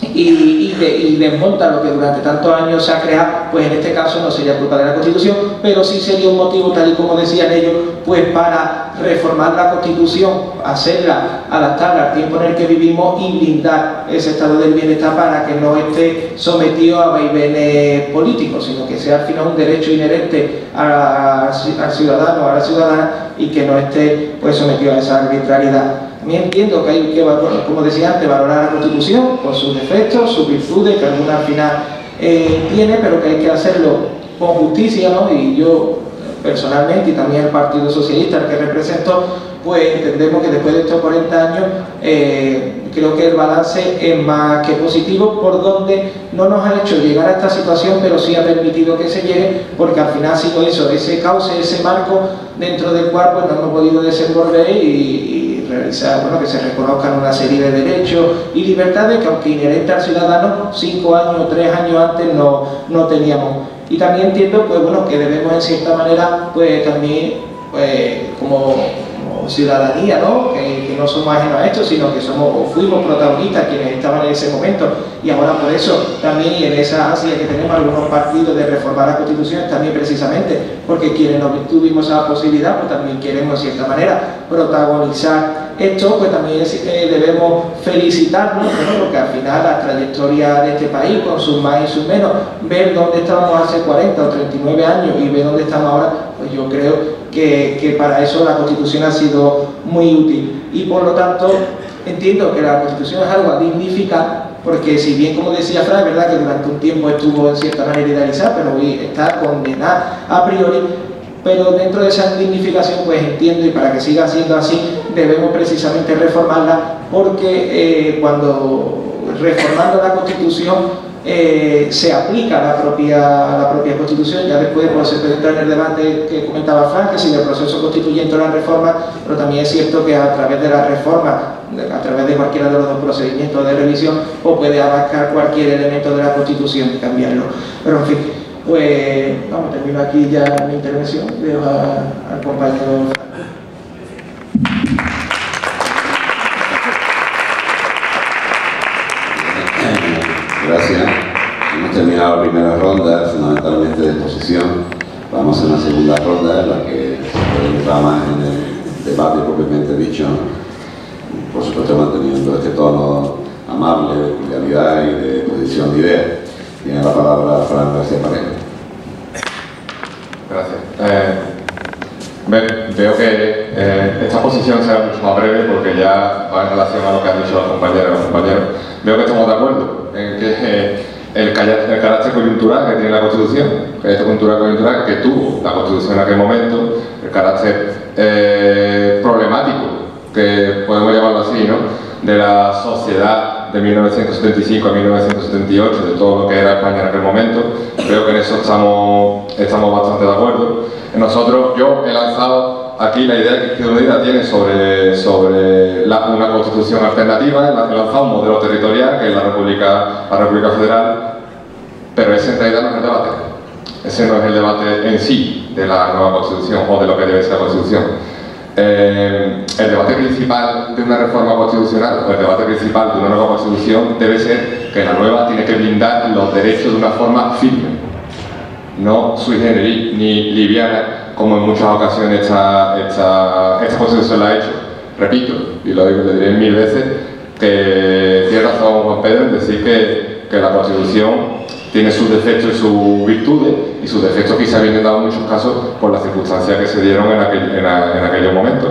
y desmonta lo que durante tantos años se ha creado, pues en este caso no sería culpa de la Constitución, pero sí sería un motivo, tal y como decían ellos, pues para reformar la Constitución, hacerla, adaptarla al tiempo en el que vivimos y blindar ese estado del bienestar para que no esté sometido a vaivenes políticos, sino que sea al final un derecho inherente al ciudadano o a la ciudadana y que no esté pues sometido a esa arbitrariedad. También entiendo que hay que, como decía antes, valorar la Constitución por sus defectos, sus virtudes, que alguna al final tiene, pero que hay que hacerlo con justicia, ¿no? Y yo personalmente, y también el Partido Socialista, al que represento, pues entendemos que después de estos 40 años creo que el balance es más que positivo, por donde no nos ha hecho llegar a esta situación, pero sí ha permitido que se llegue, porque al final ha sido eso, ese cauce, ese marco dentro del cual pues no hemos podido desenvolver y realizar, bueno, que se reconozcan una serie de derechos y libertades que, aunque inherente al ciudadano, 5 años o 3 años antes no teníamos. Y también entiendo, pues bueno, que debemos en cierta manera, pues también, pues como ciudadanía, ¿no? Que no somos ajenos a esto, sino que somos o fuimos protagonistas quienes estaban en ese momento, y ahora por eso también, y en esa ansia que tenemos algunos partidos de reformar la Constitución, también precisamente porque quienes no tuvimos esa posibilidad, pues también queremos en cierta manera protagonizar esto, pues también debemos felicitarnos, ¿no? Porque al final la trayectoria de este país, con sus más y sus menos, ver dónde estábamos hace 40 o 39 años y ver dónde estamos ahora, pues yo creo que para eso la Constitución ha sido muy útil. Y por lo tanto entiendo que la Constitución es algo a dignificar, porque si bien, como decía Fran, es verdad que durante un tiempo estuvo en cierta manera idealizada, pero hoy está condenada a priori, pero dentro de esa dignificación pues entiendo, y para que siga siendo así, debemos precisamente reformarla, porque cuando reformando la Constitución se aplica la propia Constitución. Ya después pues, se puede entrar en el debate que comentaba Fran, que si del proceso constituyente o la reforma, pero también es cierto que a través de la reforma, a través de cualquiera de los dos procedimientos de revisión, pues puede abarcar cualquier elemento de la Constitución y cambiarlo. Pero en fin, pues vamos, termino aquí ya mi intervención, dejo al compañero Fran. Gracias. Hemos terminado la primera ronda, fundamentalmente de exposición. Vamos a hacer una segunda ronda en la que se puede entrar más en el debate propiamente dicho, por supuesto manteniendo este tono amable de cordialidad y de exposición de ideas. Tiene la palabra Fran García Parejo. Gracias. Veo que esta exposición será mucho más breve porque ya va en relación a lo que han dicho las compañeras y los compañeros. Veo que estamos de acuerdo en que el carácter coyuntural que tiene la Constitución, el carácter coyuntural que tuvo la Constitución en aquel momento, el carácter problemático, que podemos llamarlo así, ¿no?, de la sociedad de 1975 a 1978, de todo lo que era España en aquel momento. Creo que en eso estamos bastante de acuerdo. Yo he lanzado aquí la idea que Izquierda Unida tiene sobre una constitución alternativa. He lanzado un modelo territorial que es la República Federal, pero ese en realidad no es el debate. Ese no es el debate en sí de la nueva constitución o de lo que debe ser la constitución. El debate principal de una reforma constitucional o el debate principal de una nueva constitución debe ser que la nueva tiene que blindar los derechos de una forma firme, no sui generis ni liviana, como en muchas ocasiones esta constitución la ha hecho. Repito, y lo diré 1000 veces, que tiene razón Juan Pedro en decir que la constitución tiene sus defectos y sus virtudes, y sus defectos quizá vienen dados en muchos casos por las circunstancias que se dieron en aquellos momentos,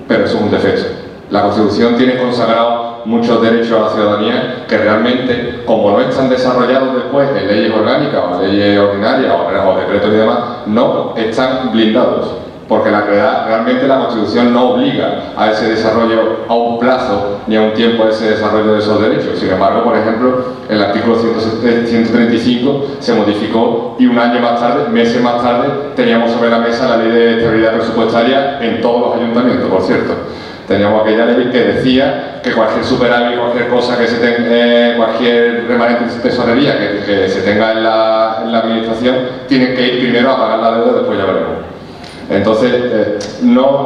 pero eso es un defecto. La Constitución tiene consagrados muchos derechos a la ciudadanía que realmente, como no están desarrollados después en leyes orgánicas o leyes ordinarias o decretos y demás, no están blindados, porque realmente la Constitución no obliga a ese desarrollo a un plazo ni a un tiempo a ese desarrollo de esos derechos. Sin embargo, por ejemplo, el artículo 135 se modificó y un año más tarde, meses más tarde, teníamos sobre la mesa la ley de estabilidad presupuestaria en todos los ayuntamientos, por cierto. Teníamos aquella ley que decía que cualquier superávit, cualquier cosa que se tenga, cualquier remanente de tesorería que se tenga en la administración, tienen que ir primero a pagar la deuda, después ya veremos. Entonces,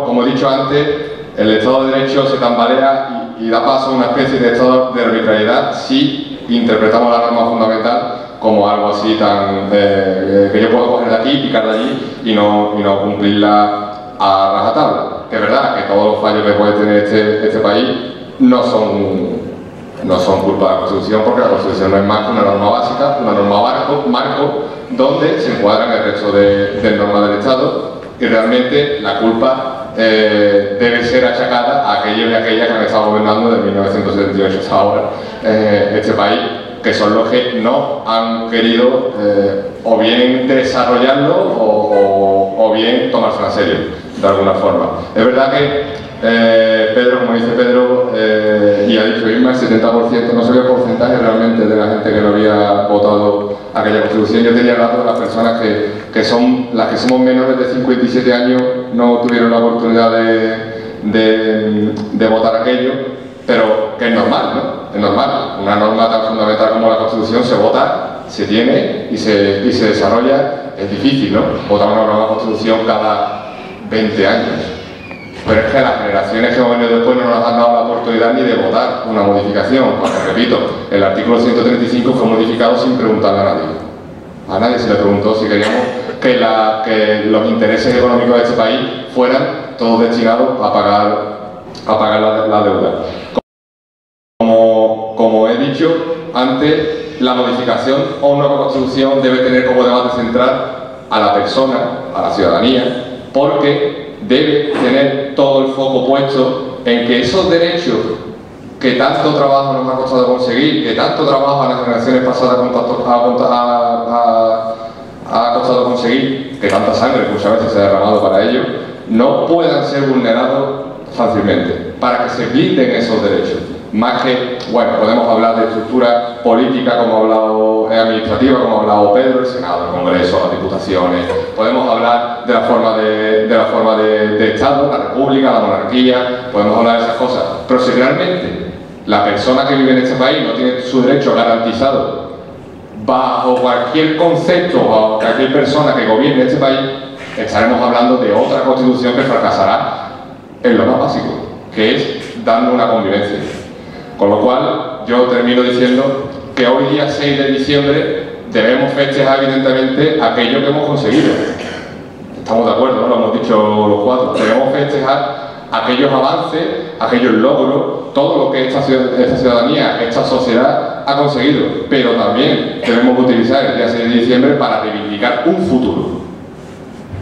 como he dicho antes, el Estado de Derecho se tambalea y da paso a una especie de estado de arbitrariedad si interpretamos la norma fundamental como algo así tan que yo puedo coger de aquí, picar de allí y no cumplirla a rajatabla. Es verdad que todos los fallos que puede tener este país no son culpa de la Constitución, porque la Constitución no es más que una norma básica, una norma marco, donde se encuadran el resto de normas del Estado, y realmente la culpa debe ser achacada a aquellos y aquellas que han estado gobernando desde 1978 hasta ahora este país, que son los que no han querido o bien desarrollarlo o bien tomárselo en serio, de alguna forma. Es verdad que Pedro, como dice Pedro, y ha dicho Isma, el 70%, no sé qué porcentaje realmente de la gente que no había votado aquella Constitución. Yo tenía datos de las personas que son las que somos menores de 57 años, no tuvieron la oportunidad de votar aquello, pero que es normal, ¿no? Es normal. Una norma tan fundamental como la Constitución se vota, se tiene y se desarrolla. Es difícil, ¿no? Votar una nueva Constitución cada 20 años. Pero es que las generaciones que hemos venido después no nos han dado la oportunidad ni de votar una modificación, porque repito, el artículo 135 fue modificado sin preguntarle a nadie. A nadie se le preguntó si queríamos que los intereses económicos de este país fueran todos destinados a pagar la deuda. Como he dicho antes, la modificación o una nueva Constitución debe tener como debate central a la persona, a la ciudadanía, porque debe tener todo el foco puesto en que esos derechos que tanto trabajo nos ha costado conseguir, que tanto trabajo a las generaciones pasadas ha costado conseguir, que tanta sangre muchas veces se ha derramado para ello, no puedan ser vulnerados fácilmente, para que se blinden esos derechos. Más que, bueno, podemos hablar de estructura política, como ha hablado, administrativa, como ha hablado Pedro, el Senado, el Congreso, las diputaciones. Podemos hablar de la forma de Estado, la República, la monarquía. Podemos hablar de esas cosas. Pero si realmente la persona que vive en este país no tiene su derecho garantizado bajo cualquier concepto o cualquier persona que gobierne este país, estaremos hablando de otra Constitución que fracasará en lo más básico, que es dando una convivencia. Con lo cual, yo termino diciendo que hoy día 6 de diciembre debemos festejar evidentemente aquello que hemos conseguido. Estamos de acuerdo, ¿no? Lo hemos dicho los cuatro. Debemos festejar aquellos avances, aquellos logros, todo lo que esta ciudadanía, esta sociedad ha conseguido. Pero también debemos utilizar el día 6 de diciembre para reivindicar un futuro.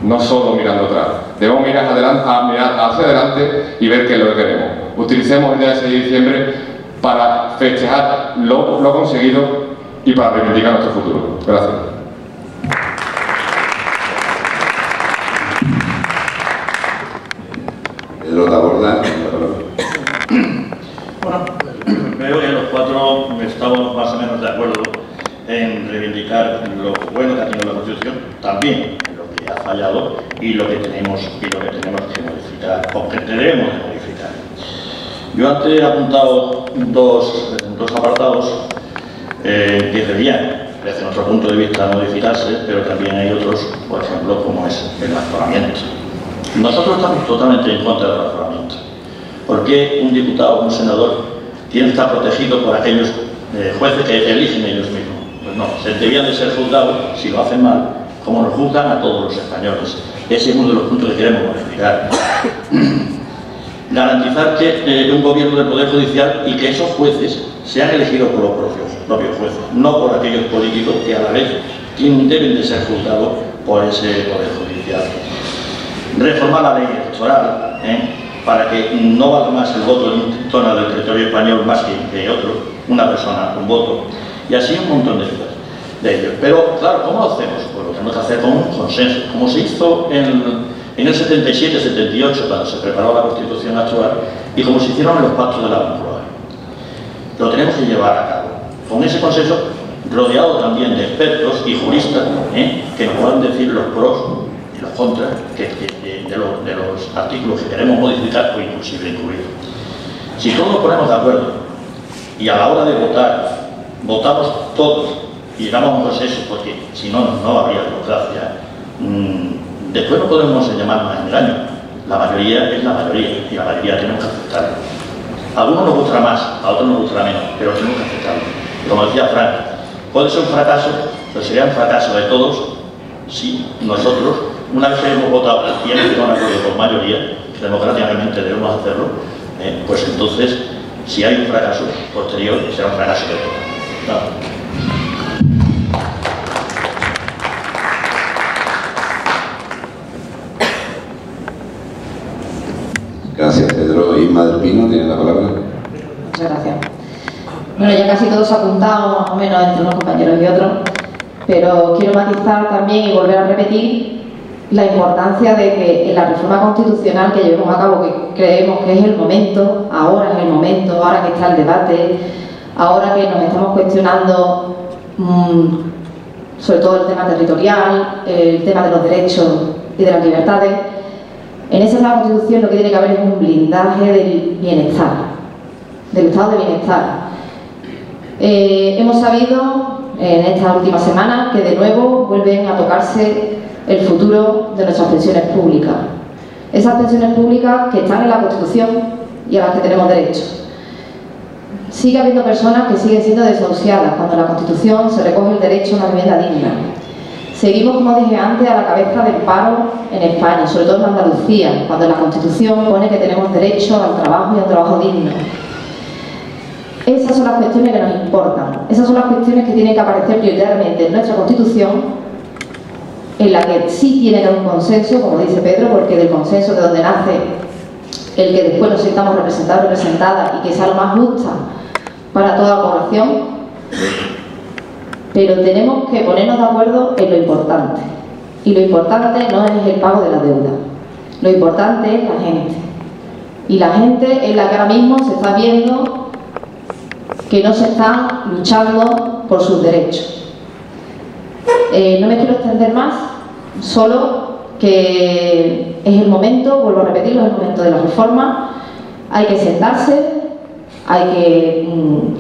No solo mirando atrás. Debemos mirar hacia adelante y ver qué es lo que queremos. Utilicemos el día 6 de diciembre para festejar lo conseguido y para reivindicar nuestro futuro. Gracias. Pedro Taborda. Bueno, creo que los cuatro estamos más o menos de acuerdo en reivindicar lo bueno que ha tenido la Constitución, también lo que ha fallado y lo que tenemos que modificar, o que debemos de modificar. Yo antes he apuntado dos apartados que deberían, desde nuestro punto de vista, modificarse, pero también hay otros, por ejemplo, como es el razonamiento. Nosotros estamos totalmente en contra del razonamiento. ¿Por qué un diputado o un senador tiene que estar protegido por aquellos jueces que eligen ellos mismos? Pues no, se debían de ser juzgados, si lo hacen mal, como nos juzgan a todos los españoles. Ese es uno de los puntos que queremos modificar. Garantizar que un gobierno del Poder Judicial y que esos jueces sean elegidos por los propios jueces, no por aquellos políticos que a la vez deben de ser juzgados por ese Poder Judicial. Reformar la ley electoral, para que no valga más el voto de un zona del territorio español más que otro, una persona, un voto, y así un montón de ellos. Pero, claro, ¿cómo lo hacemos? Pues lo tenemos que hacer con un consenso, como se hizo en el 77-78, cuando se preparó la Constitución actual, y como se hicieron en los pactos de la Moncloa. Lo tenemos que llevar a cabo, con ese consenso, rodeado también de expertos y juristas, que nos puedan decir los pros y los contras de los artículos que queremos modificar o inclusive incluir. Si todos nos ponemos de acuerdo, y a la hora de votar, votamos todos, y llegamos a un consenso, porque si no, no habría democracia, después no podemos llamar más engaño. La mayoría es la mayoría, y la mayoría tenemos que aceptarlo. A algunos nos gustará más, a otros nos gustará menos, pero tenemos que aceptarlo. Como decía Frank, puede ser un fracaso, pero sería un fracaso de todos si nosotros, una vez que hemos votado y hemos llegado a un acuerdo por mayoría, que democráticamente debemos hacerlo, pues entonces, si hay un fracaso posterior, será un fracaso de todos. No. Gracias, Pedro. Isma del Pino tiene la palabra. Muchas gracias. Bueno, ya casi todo se ha apuntado, más o menos, entre unos compañeros y otros, pero quiero matizar también y volver a repetir la importancia de que en la reforma constitucional que llevemos a cabo, que creemos que es el momento, ahora es el momento, ahora que está el debate, ahora que nos estamos cuestionando sobre todo el tema territorial, el tema de los derechos y de las libertades, en esa nueva Constitución lo que tiene que haber es un blindaje del bienestar, del estado de bienestar. Hemos sabido en estas últimas semanas que de nuevo vuelven a tocarse el futuro de nuestras pensiones públicas. Esas pensiones públicas que están en la Constitución y a las que tenemos derecho. Sigue habiendo personas que siguen siendo desahuciadas cuando en la Constitución se recoge el derecho a una vivienda digna. Seguimos, como dije antes, a la cabeza del paro en España, sobre todo en Andalucía, cuando en la Constitución pone que tenemos derecho al trabajo y a un trabajo digno. Esas son las cuestiones que nos importan. Esas son las cuestiones que tienen que aparecer prioritariamente en nuestra Constitución, en la que sí tiene que haber un consenso, como dice Pedro, porque del consenso de donde nace el que después nos sintamos representados, representadas y que sea lo más justa para toda la población, pero tenemos que ponernos de acuerdo en lo importante. Y lo importante no es el pago de la deuda, lo importante es la gente. Y la gente es la que ahora mismo se está viendo que no se está luchando por sus derechos. No me quiero extender más, solo que es el momento, vuelvo a repetirlo, es el momento de la reforma. Hay que sentarse, hay que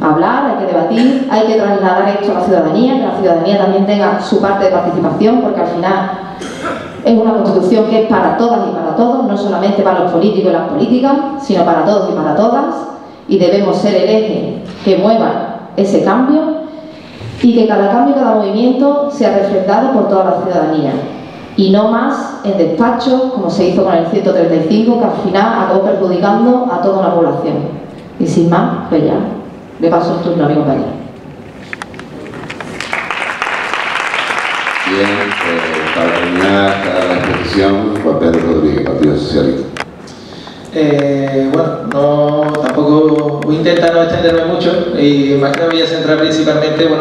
hablar, hay que debatir, hay que trasladar esto a la ciudadanía, que la ciudadanía también tenga su parte de participación, porque al final es una Constitución que es para todas y para todos, no solamente para los políticos y las políticas, sino para todos y para todas, y debemos ser el eje que mueva ese cambio, y que cada cambio, cada movimiento sea refrendado por toda la ciudadanía y no más en despachos como se hizo con el 135, que al final acabó perjudicando a toda una población. Y sin más, pues ya le paso el turno a mi compañero. Bien, para terminar la exposición, Juan Pedro Rodríguez, Partido Socialista. Bueno, tampoco voy a intentar no extenderme mucho y más que me voy a centrar principalmente en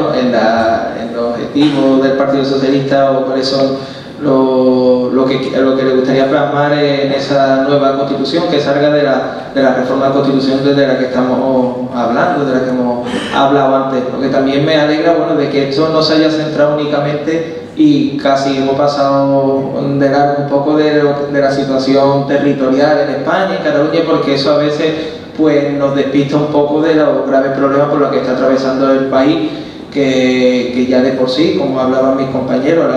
los objetivos del Partido Socialista o cuáles son lo que le gustaría plasmar en esa nueva Constitución que salga de la reforma de Constitución de la que estamos hablando, de la que hemos hablado antes. Lo que también me alegra, de que esto no se haya centrado únicamente y casi hemos pasado de largo un poco de la situación territorial en España, en Cataluña, porque eso a veces pues nos despista un poco de los graves problemas por los que está atravesando el país, que ya de por sí, como hablaban mis compañeros,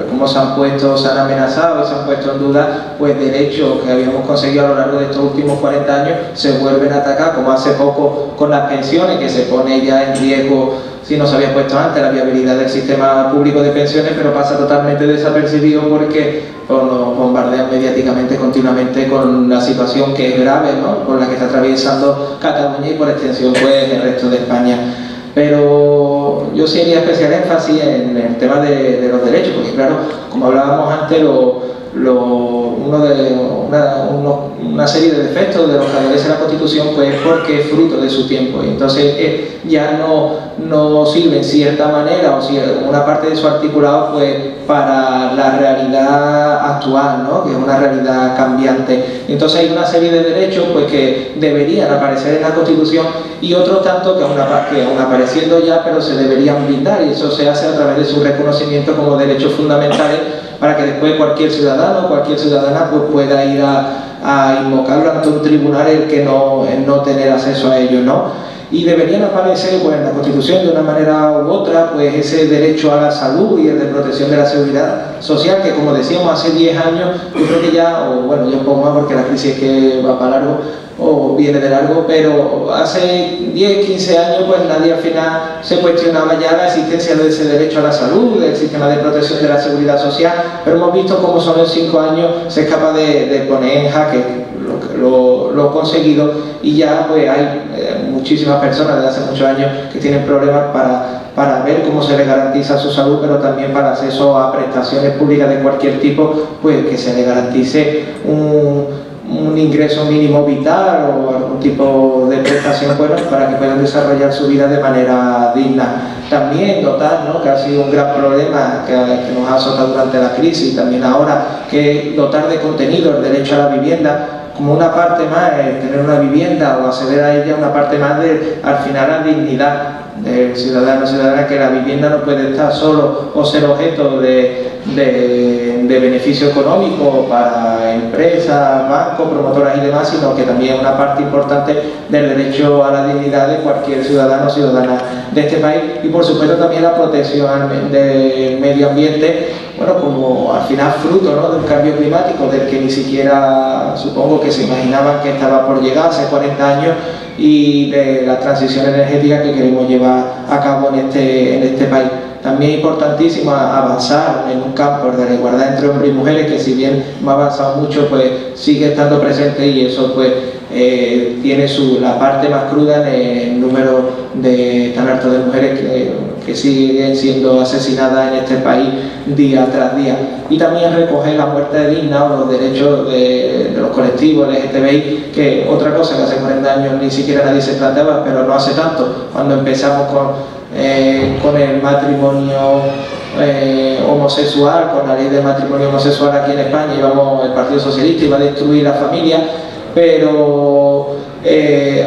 cómo se han amenazado y se han puesto en duda pues derechos que habíamos conseguido a lo largo de estos últimos 40 años, se vuelven a atacar, como hace poco con las pensiones, que se pone ya en riesgo, si no se había puesto antes, la viabilidad del sistema público de pensiones, pero pasa totalmente desapercibido porque nos bombardean mediáticamente continuamente con la situación que es grave, ¿no?, por la que está atravesando Cataluña y por extensión pues el resto de España. Pero yo sí haría especial énfasis en el tema de los derechos, porque claro, como hablábamos antes, una serie de defectos de los que adolece la Constitución pues es porque es fruto de su tiempo, y entonces ya no sirve en cierta manera o si una parte de su articulado pues para la realidad actual, ¿no?, que es una realidad cambiante. Entonces hay una serie de derechos pues que deberían aparecer en la Constitución y otros tanto que aún apareciendo ya, pero se deberían blindar, y eso se hace a través de su reconocimiento como derechos fundamentales, para que después cualquier ciudadano o cualquier ciudadana pues pueda ir a invocarlo ante un tribunal el no tener acceso a ellos, ¿no? Y deberían aparecer pues en la Constitución de una manera u otra pues ese derecho a la salud y el de protección de la seguridad social, que como decíamos hace 10 años, yo creo que ya un poco más porque la crisis es que va para largo o viene de largo, pero hace 10, 15 años pues nadie al final se cuestionaba ya la existencia de ese derecho a la salud, del sistema de protección de la seguridad social, pero hemos visto cómo solo en 5 años se es capaz de poner en jaque lo conseguido, y ya pues hay muchísimas personas desde hace muchos años que tienen problemas para ver cómo se les garantiza su salud, pero también para acceso a prestaciones públicas de cualquier tipo, pues que se les garantice un ingreso mínimo vital o algún tipo de prestación, bueno, para que puedan desarrollar su vida de manera digna. También dotar, ¿no?, que ha sido un gran problema que nos ha azotado durante la crisis y también ahora, que dotar de contenido el derecho a la vivienda como una parte más, tener una vivienda o acceder a ella, una parte más de, al final, la dignidad del ciudadano o ciudadana, que la vivienda no puede estar solo o ser objeto de beneficio económico para empresas, bancos, promotoras y demás, sino que también es una parte importante del derecho a la dignidad de cualquier ciudadano o ciudadana de este país. Y por supuesto también la protección del medio ambiente, bueno, como al final fruto, ¿no?, del cambio climático, del que ni siquiera supongo que se imaginaban que estaba por llegar hace 40 años, y de la transición energética que queremos llevar a cabo en este país. También es importantísimo avanzar en un campo de la igualdad entre hombres y mujeres, que si bien hemos avanzado mucho, pues sigue estando presente, y eso pues tiene la parte más cruda en el número tan alto de mujeres que siguen siendo asesinadas en este país día tras día. Y también recoger la muerte digna o los derechos de los colectivos LGTBI, que otra cosa que hace 40 años ni siquiera nadie se planteaba, pero no hace tanto, cuando empezamos con el matrimonio homosexual, con la ley de matrimonio homosexual aquí en España, el Partido Socialista iba a destruir la familia, pero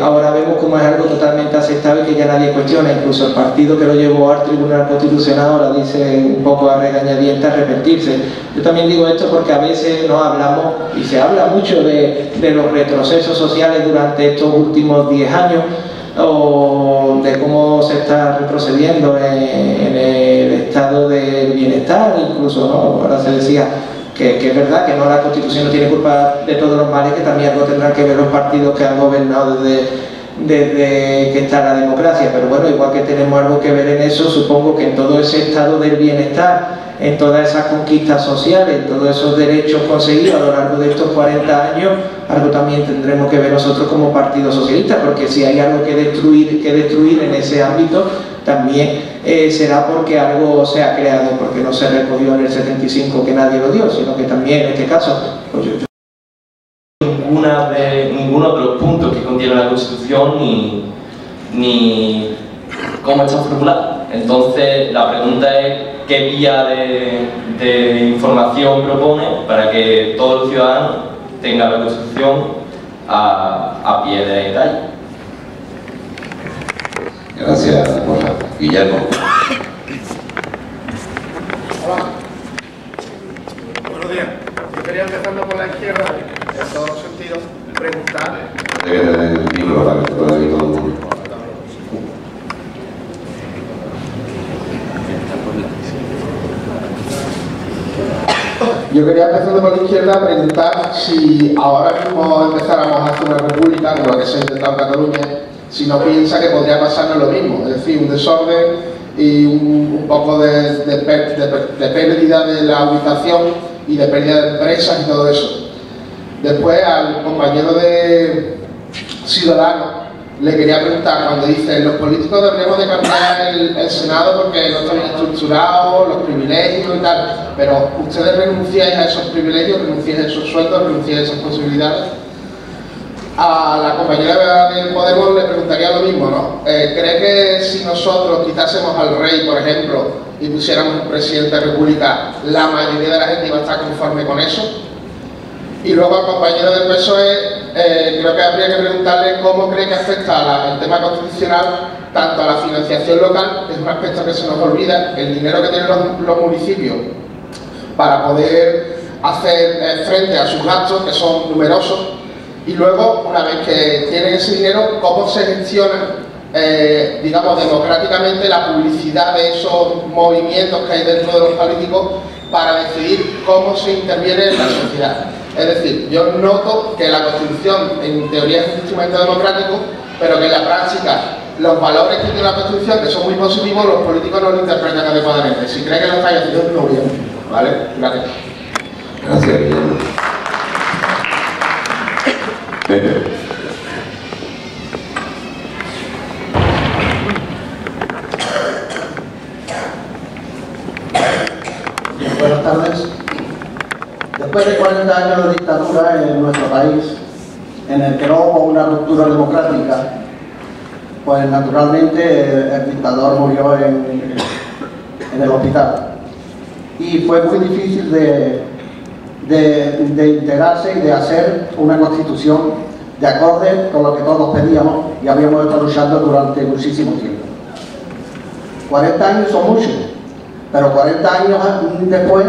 ahora vemos como es algo totalmente aceptable y que ya nadie cuestiona. Incluso el partido que lo llevó al Tribunal Constitucional ahora dice un poco a regañadientes arrepentirse. Yo también digo esto porque a veces no hablamos, y se habla mucho de los retrocesos sociales durante estos últimos 10 años, o de cómo se está retrocediendo en el estado del bienestar, incluso, ¿no? Ahora se decía que es verdad que no, la Constitución no tiene culpa de todos los males, que también algo tendrán que ver los partidos que han gobernado desde que está la democracia. Pero bueno, igual que tenemos algo que ver en eso, supongo que en todo ese estado del bienestar, en todas esas conquistas sociales, en todos esos derechos conseguidos a lo largo de estos 40 años, algo también tendremos que ver nosotros como Partido Socialista, porque si hay algo que destruir en ese ámbito, también será porque algo se ha creado, porque no se recogió en el 75 que nadie lo dio, sino que también en este caso pues ninguno de los puntos que contiene la Constitución ni cómo está formulada. Entonces la pregunta es qué vía de información propone para que todos los ciudadanos tengan la Constitución a pie de detalle. Gracias, Borja. Guillermo. Hola. Buenos días. Yo quería, empezando por la izquierda, en todos los sentidos, preguntar. Debe tener el micro para que te pueda oír todo el mundo. Yo quería, empezando por la izquierda, preguntar si ahora mismo empezáramos a hacer una república, como lo que se ha intentado en Cataluña, si no piensa que podría pasarnos lo mismo, es decir, un desorden y un poco de pérdida de la ubicación y de pérdida de empresas y todo eso. Después, al compañero de Ciudadanos, le quería preguntar, cuando dice los políticos deberíamos de cambiar el Senado porque no está bien estructurado, los privilegios y tal, pero ustedes renunciáis a esos privilegios, renunciáis a esos sueldos, renunciáis a esas posibilidades. A la compañera de Podemos le preguntaría lo mismo, ¿no? ¿Cree que si nosotros quitásemos al rey, por ejemplo, y pusiéramos un presidente de República, la mayoría de la gente iba a estar conforme con eso? Y luego al compañero del PSOE, creo que habría que preguntarle cómo cree que afecta el tema constitucional tanto a la financiación local, que es un aspecto que se nos olvida, el dinero que tienen los municipios para poder hacer frente a sus gastos, que son numerosos, y luego, una vez que tienen ese dinero, cómo se gestiona, digamos, democráticamente la publicidad de esos movimientos que hay dentro de los políticos para decidir cómo se interviene en la sociedad. Es decir, yo noto que la Constitución en teoría es un instrumento democrático, pero que en la práctica los valores que tiene la Constitución, que son muy positivos, los políticos no lo interpretan adecuadamente. Si cree que lo estáis haciendo, no bien. ¿Vale? Gracias. Gracias, Guillermo. Pepe. Buenas tardes. Después después de 40 años de dictadura en nuestro país, en el que no hubo una ruptura democrática, pues naturalmente el dictador murió en el hospital. Y fue muy difícil de integrarse y de hacer una constitución de acorde con lo que todos pedíamos y habíamos estado luchando durante muchísimo tiempo. 40 años son muchos, pero 40 años después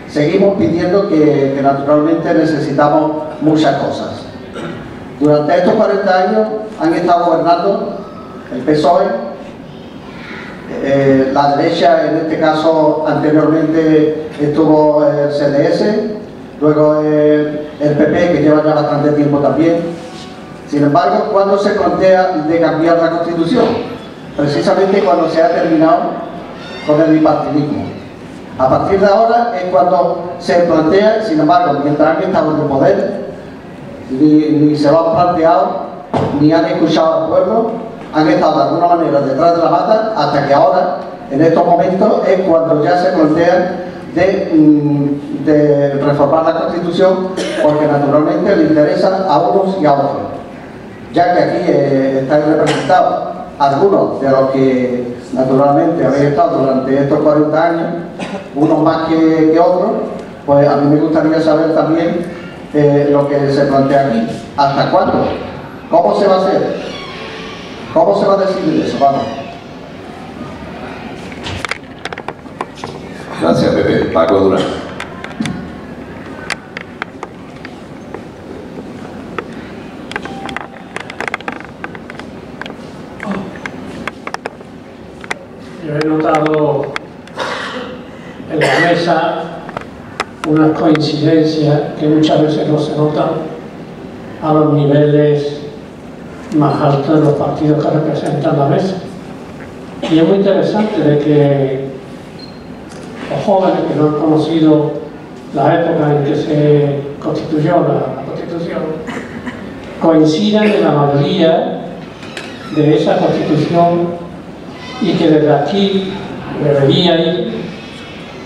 seguimos pidiendo que naturalmente necesitamos muchas cosas. Durante estos 40 años han estado gobernando el PSOE, la derecha, en este caso anteriormente estuvo el CDS, luego el PP, que lleva ya bastante tiempo también. Sin embargo, ¿cuándo se plantea de cambiar la Constitución? Precisamente cuando se ha terminado con el bipartidismo. A partir de ahora es cuando se plantea. Sin embargo, mientras han estado en el poder, ni se lo han planteado, ni han escuchado al pueblo, han estado de alguna manera detrás de la mata, hasta que ahora, en estos momentos, es cuando ya se plantea de reformar la Constitución, porque naturalmente le interesa a unos y a otros, ya que aquí están representados algunos de los que naturalmente habéis estado durante estos 40 años, unos más que otros. Pues a mí me gustaría saber también lo que se plantea aquí. ¿Hasta cuándo? ¿Cómo se va a hacer? ¿Cómo se va a decidir eso? Vamos. Gracias, Pepe. Paco Durán. Yo he notado en la mesa unas coincidencias que muchas veces no se notan a los niveles más altos de los partidos que representan la mesa. Y es muy interesante de que los jóvenes que no han conocido la época en que se constituyó la Constitución coincidan en la mayoría de esa Constitución, y que desde aquí debería ir,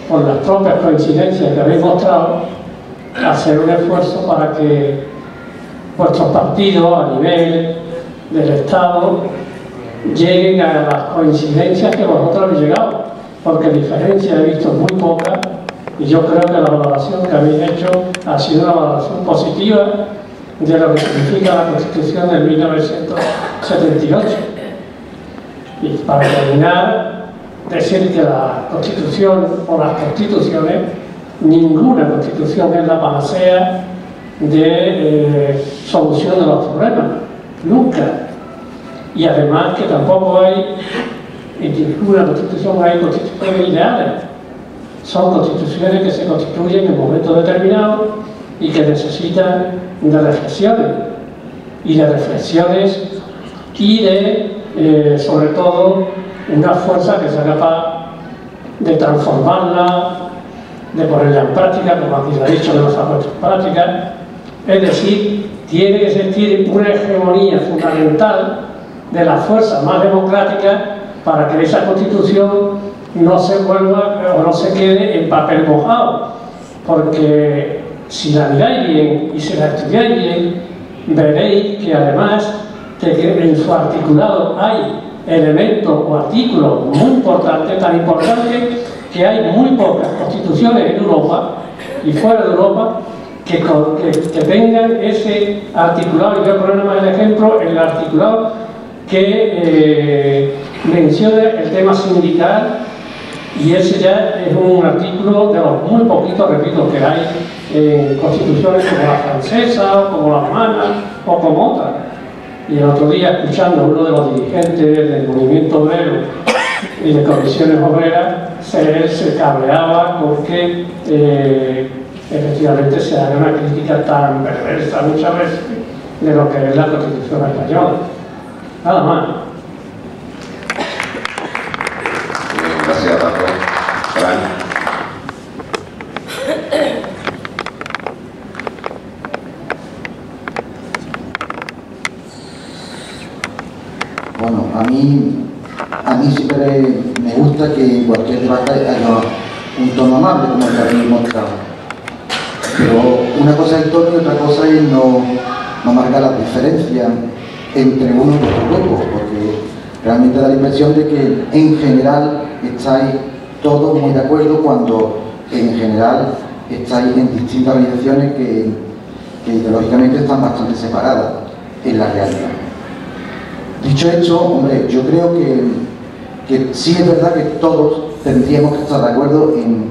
por las propias coincidencias que habéis mostrado, hacer un esfuerzo para que vuestros partidos a nivel del Estado lleguen a las coincidencias que vosotros habéis llegado, porque diferencias he visto muy pocas, y yo creo que la valoración que habéis hecho ha sido una valoración positiva de lo que significa la Constitución de 1978. Y para terminar, decir que la Constitución o las constituciones, ninguna constitución es la panacea de solución de los problemas, nunca. Y además que tampoco hay, en ninguna constitución hay constituciones ideales. Son constituciones que se constituyen en momentos determinados y que necesitan de reflexiones y de sobre todo una fuerza que sea capaz de transformarla, de ponerla en práctica, como aquí se ha dicho que no se ha puesto en práctica. Es decir, tiene que existir una hegemonía fundamental de la fuerza más democrática para que esa Constitución no se vuelva o no se quede en papel mojado, porque si la miráis bien y si la estudiáis bien, veréis que además de que en su articulado hay elementos o artículos muy importantes, tan importantes que hay muy pocas constituciones en Europa y fuera de Europa que tengan ese articulado. Y voy a poner más el ejemplo, el articulado que menciona el tema sindical, y ese ya es un artículo de los muy poquitos, repito, que hay en constituciones como la francesa, o como la alemana, o como otras. Y el otro día, escuchando a uno de los dirigentes del movimiento obrero y de comisiones obreras, él se cabreaba con que efectivamente se haga una crítica tan perversa muchas veces de lo que es la Constitución española. Nada más. Gracias, Paco. Fran. Bueno, a mí siempre me gusta que en cualquier debate haya un tono amable, como el que habéis mostrado. Pero una cosa es el tono y otra cosa es no marcar la diferencia entre uno y otro grupo, porque realmente da la impresión de que en general estáis todos muy de acuerdo cuando en general estáis en distintas organizaciones que ideológicamente están bastante separadas en la realidad. Dicho esto, hombre, yo creo que sí es verdad que todos tendríamos que estar de acuerdo en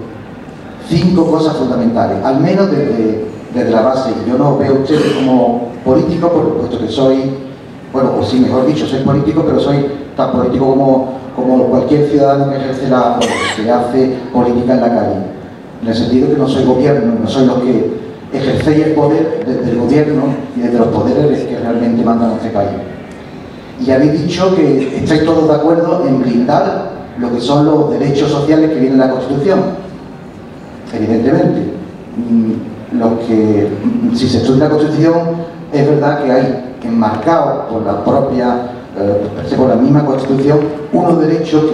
5 cosas fundamentales, al menos desde la base. Yo no veo a ustedes como políticos, puesto que soy, bueno, o sí, mejor dicho, soy político, pero soy tan político como cualquier ciudadano que ejerce que hace política en la calle. En el sentido que no soy gobierno, no soy los que ejercéis el poder desde el gobierno y desde los poderes que realmente mandan a este país. Y habéis dicho que estáis todos de acuerdo en blindar lo que son los derechos sociales que vienen en la Constitución. Evidentemente, si se estudia la Constitución, es verdad que hay enmarcados por la propia, por la misma Constitución, unos derechos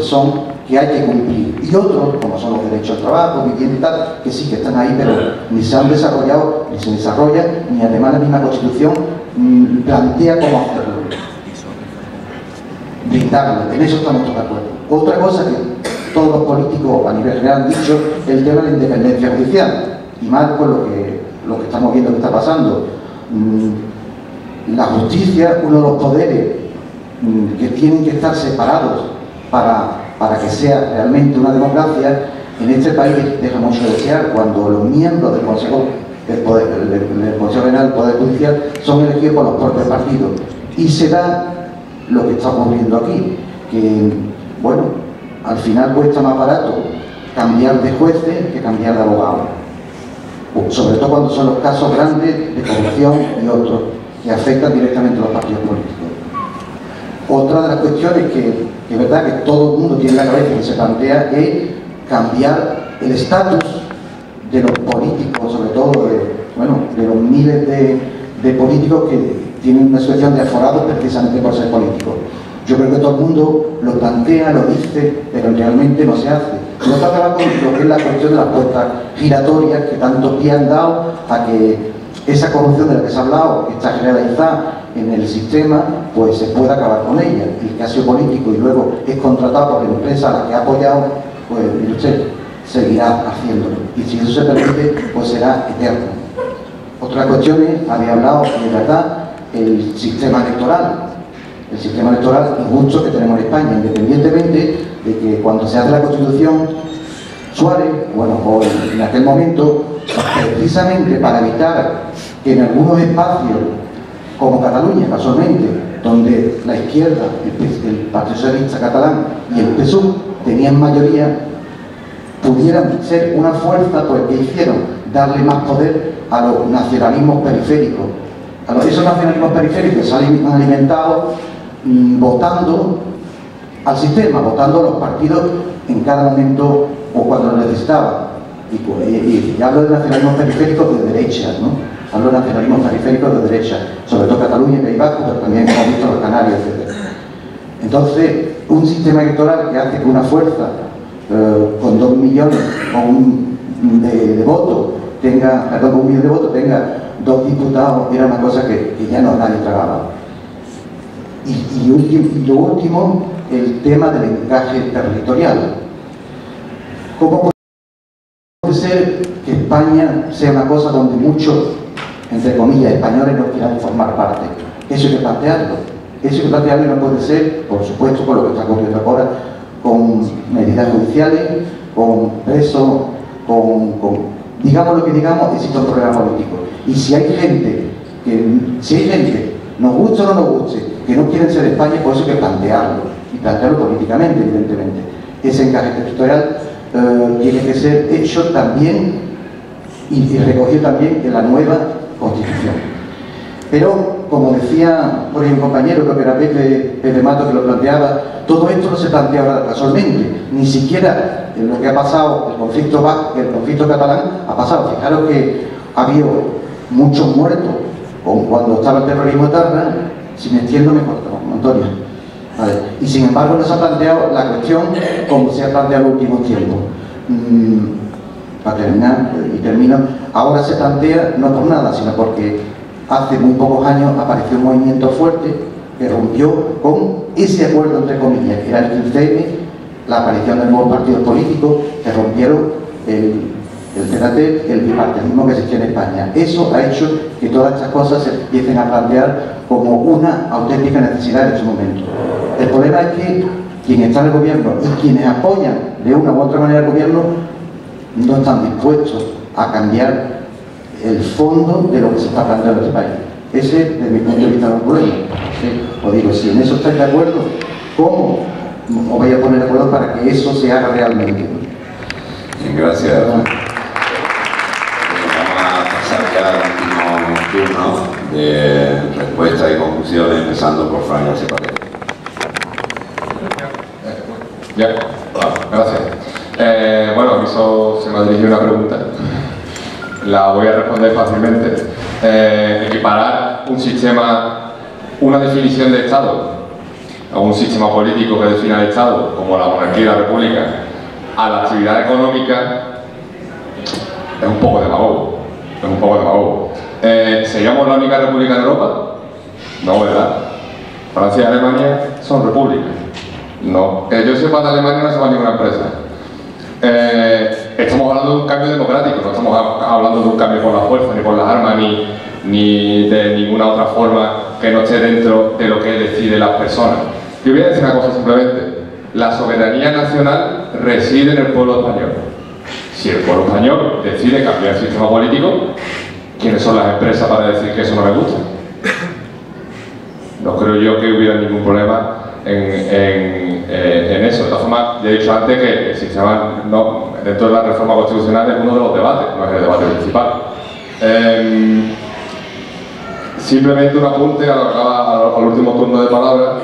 que hay que cumplir, y otros, como son los derechos al trabajo, vivienda y tal, que sí que están ahí, pero ni se han desarrollado, ni se desarrollan, ni además la misma Constitución plantea cómo hacerlo. Brindarlo, en eso estamos todos de acuerdo. Otra cosa que todos los políticos a nivel general han dicho es el tema de la independencia judicial, y más con lo que estamos viendo que está pasando. La justicia, uno de los poderes que tienen que estar separados para que sea realmente una democracia, en este país deja mucho de desear cuando los miembros del Consejo General del Poder Judicial son elegidos por los propios partidos. Y se da lo que está ocurriendo aquí, que, bueno, al final cuesta más barato cambiar de jueces que cambiar de abogados, sobre todo cuando son los casos grandes de corrupción y otros que afectan directamente a los partidos políticos. Otra de las cuestiones que es verdad que todo el mundo tiene en la cabeza y que se plantea es cambiar el estatus de los políticos, sobre todo de los miles de políticos que tienen una situación de aforados precisamente por ser políticos. Yo creo que todo el mundo lo plantea, lo dice, pero realmente no se hace. No se acaba con lo que es la cuestión de las puertas giratorias que tanto pie han dado a que esa corrupción de la que se ha hablado, que está generalizada en el sistema, pues se pueda acabar con ella. El que ha sido político y luego es contratado por la empresa a la que ha apoyado, pues mire usted, seguirá haciéndolo. Y si eso se permite, pues será eterno. Otra cuestión es, había hablado de verdad, el sistema electoral. El sistema electoral injusto que tenemos en España, independientemente de que cuando se hace la Constitución, Suárez, o en aquel momento, precisamente para evitar que en algunos espacios, como Cataluña, casualmente, donde la izquierda, el Partido Socialista Catalán y el PSUV tenían mayoría, pudieran ser una fuerza, pues ¿qué hicieron? Darle más poder a los nacionalismos periféricos. Esos nacionalismos periféricos se han alimentado votando al sistema, votando a los partidos en cada momento o cuando lo necesitaban. Y hablo de nacionalismos periféricos de derecha, ¿no? Hablo de nacionalismos periféricos de derecha, sobre todo Cataluña y País Vasco, pero también hemos visto los Canarios, etc. Entonces, un sistema electoral que hace que una fuerza con 2 millones de votos tenga, perdón, con 1 millón de votos tenga 2 diputados, era una cosa que ya no nadie tragaba. Y lo último, el tema del encaje territorial. ¿Cómo puede ser que España sea una cosa donde muchos, entre comillas, españoles no quieran formar parte? Eso hay que plantearlo. Eso hay que plantearlo y no puede ser, por supuesto, con lo que está ocurriendo ahora, con medidas judiciales, con presos, digamos lo que digamos, existe un problema político. Y si hay gente, nos guste o no nos guste, que no quieren ser España, pues eso hay que plantearlo, y plantearlo políticamente, evidentemente. Ese encaje territorial tiene que ser hecho también y recogido también en la nueva Constitución. Pero, como decía por ahí un compañero, creo que era Pepe Mato que lo planteaba, todo esto no se plantea ahora casualmente, ni siquiera en lo que ha pasado, el conflicto catalán ha pasado. Fijaros que ha habido muchos muertos cuando estaba el terrorismo eterno, si me entiendo me corto, Antonio. Vale. Y sin embargo no se ha planteado la cuestión como se ha planteado en los últimos tiempos. para terminar, y termino, ahora se plantea, no por nada, sino porque hace muy pocos años apareció un movimiento fuerte que rompió con ese acuerdo, entre comillas, que era el 15M, la aparición de nuevos partidos políticos que rompieron el CNT, el bipartidismo que existía en España. Eso ha hecho que todas estas cosas se empiecen a plantear como una auténtica necesidad en este momento. El problema es que quien está en el gobierno y quienes apoyan de una u otra manera el gobierno no están dispuestos a cambiar el fondo de lo que se está planteando en este país. Ese, desde mi punto de vista, no es un problema. Os digo, si en eso estáis de acuerdo, ¿cómo os vais a poner de acuerdo para que eso se haga realmente? Bien, gracias. Vamos a pasar ya al último turno de respuestas y conclusiones, empezando por Fran García Paredes. Ya, gracias. Bueno, a mí se me ha dirigido una pregunta. La voy a responder fácilmente. Equiparar un sistema, una definición de Estado, o un sistema político que defina el Estado, como la monarquía y la república, a la actividad económica, es un poco demagogo. Es un poco demagogo. ¿Seríamos la única república en Europa? No, ¿verdad? Francia y Alemania son repúblicas. No, que yo sepa, de Alemania no se va a ninguna empresa. Estamos hablando de un cambio democrático, no estamos hablando de un cambio por la fuerza, ni por las armas, ni de ninguna otra forma que no esté dentro de lo que deciden las personas. Yo voy a decir una cosa simplemente: la soberanía nacional reside en el pueblo español. Si el pueblo español decide cambiar el sistema político, ¿quiénes son las empresas para decir que eso no me gusta? No creo yo que hubiera ningún problema en eso. De todas formas, ya he dicho antes que el sistema dentro de la reforma constitucional es uno de los debates, no es el debate principal. Simplemente un apunte al último turno de palabra,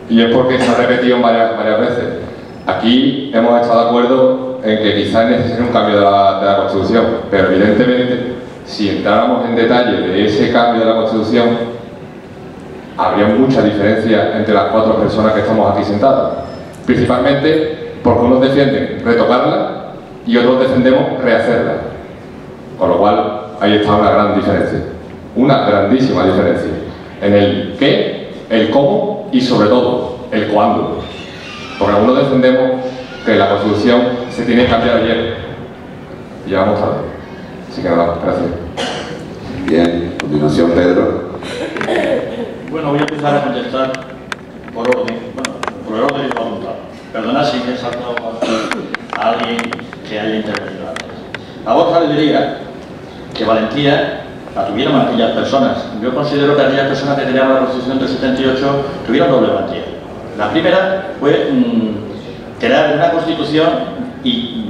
y es porque se ha repetido varias veces. Aquí hemos estado de acuerdo en que quizás necesite un cambio de la Constitución, pero evidentemente, si entráramos en detalle de ese cambio de la Constitución, habría mucha diferencia entre las cuatro personas que estamos aquí sentadas. Principalmente porque unos defienden retocarla y otros defendemos rehacerla. Con lo cual, ahí está una gran diferencia. Una grandísima diferencia. En el qué, el cómo y sobre todo, el cuándo. Porque algunos defendemos que la Constitución se tiene que cambiar ayer. Y ya vamos tarde. Así que nada, gracias. Bien, a continuación Pedro. Bueno, voy a empezar a contestar por orden, por el orden de la voluntad. Perdonad si me he saltado a alguien que haya intervenido antes. A Borja le diría que valentía la tuvieron aquellas personas. Yo considero que aquellas personas que tenían la Constitución del 78 tuvieron doble valentía. La primera fue crear una Constitución y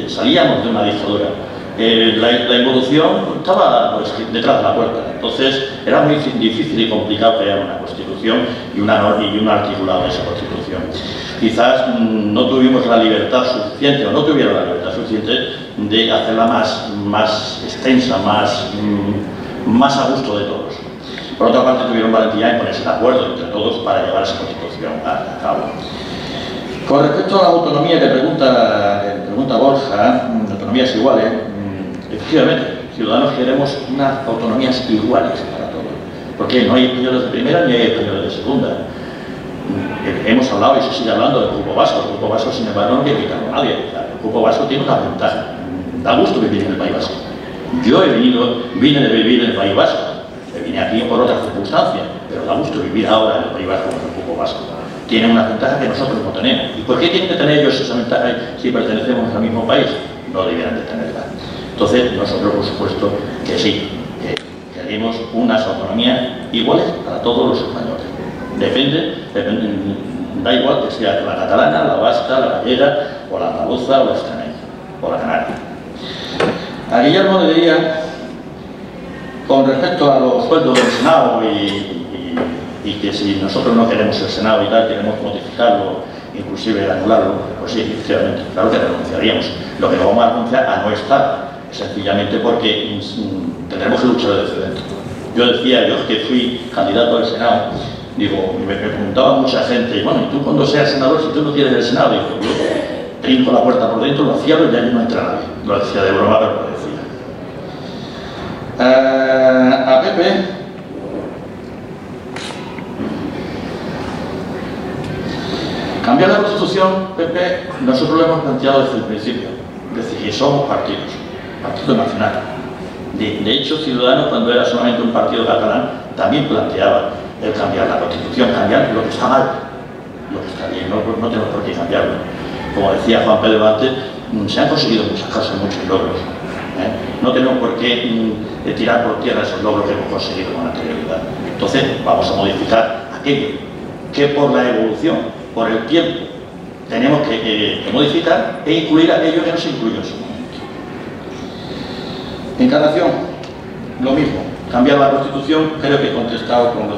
salíamos de una dictadura. La evolución estaba detrás de la puerta, entonces era muy difícil y complicado crear una Constitución y un articulado de esa Constitución. Quizás no tuvimos la libertad suficiente, o no tuvieron la libertad suficiente de hacerla más extensa, más a gusto de todos. Por otra parte, tuvieron valentía en ponerse de acuerdo entre todos para llevar esa Constitución a cabo. Con respecto a la autonomía que pregunta Borja, autonomías iguales, efectivamente, ciudadanos queremos unas autonomías iguales para todos, porque no hay españoles de primera ni hay españoles de segunda. Hemos hablado y se sigue hablando del Grupo Vasco. El Grupo Vasco, sin embargo, no quiere quitarlo a nadie. El Grupo Vasco tiene una ventaja. Da gusto vivir en el País Vasco. Yo vine de vivir en el País Vasco. Vine aquí por otras circunstancias, pero da gusto vivir ahora en el País Vasco con el Grupo Vasco. Tienen una ventaja que nosotros no tenemos. ¿Y por qué tienen que tener ellos esa ventaja si pertenecemos al mismo país? No debieran de tenerla. Entonces, nosotros, por supuesto, que sí, que queremos unas autonomías iguales para todos los españoles. Depende, da igual que sea la catalana, la vasca, la gallega, o la andaluza, o la extremeña, o la canaria. A Guillermo le diría, con respecto a los sueldos del Senado y que si nosotros no queremos el Senado y tal, queremos modificarlo, inclusive anularlo, pues sí, efectivamente, claro que renunciaríamos. Lo que no vamos a renunciar a no estar, sencillamente porque tendremos que luchar desde dentro. Yo decía, yo que fui candidato al Senado, digo, me preguntaba mucha gente, bueno, ¿y tú cuando seas senador, si tú no quieres el Senado? Digo, yo trinco la puerta por dentro, lo cierro y ya no entra nadie. Lo decía de broma, pero lo decía. A Pepe, cambiar la Constitución, Pepe, nosotros lo hemos planteado desde el principio. Es decir, que somos partidos, partido nacional. De hecho, Ciudadanos, cuando era solamente un partido catalán, también planteaba el cambiar la Constitución, cambiar lo que está mal, lo que está bien, no tenemos por qué cambiarlo. Como decía Juan Pedro antes, se han conseguido muchas cosas, muchos logros. No tenemos por qué tirar por tierra esos logros que hemos conseguido con anterioridad. Entonces, vamos a modificar aquello que por la evolución, por el tiempo, tenemos que modificar e incluir aquello que no se incluyó en su momento. Encarnación, lo mismo. Cambiar la Constitución, creo que he contestado con lo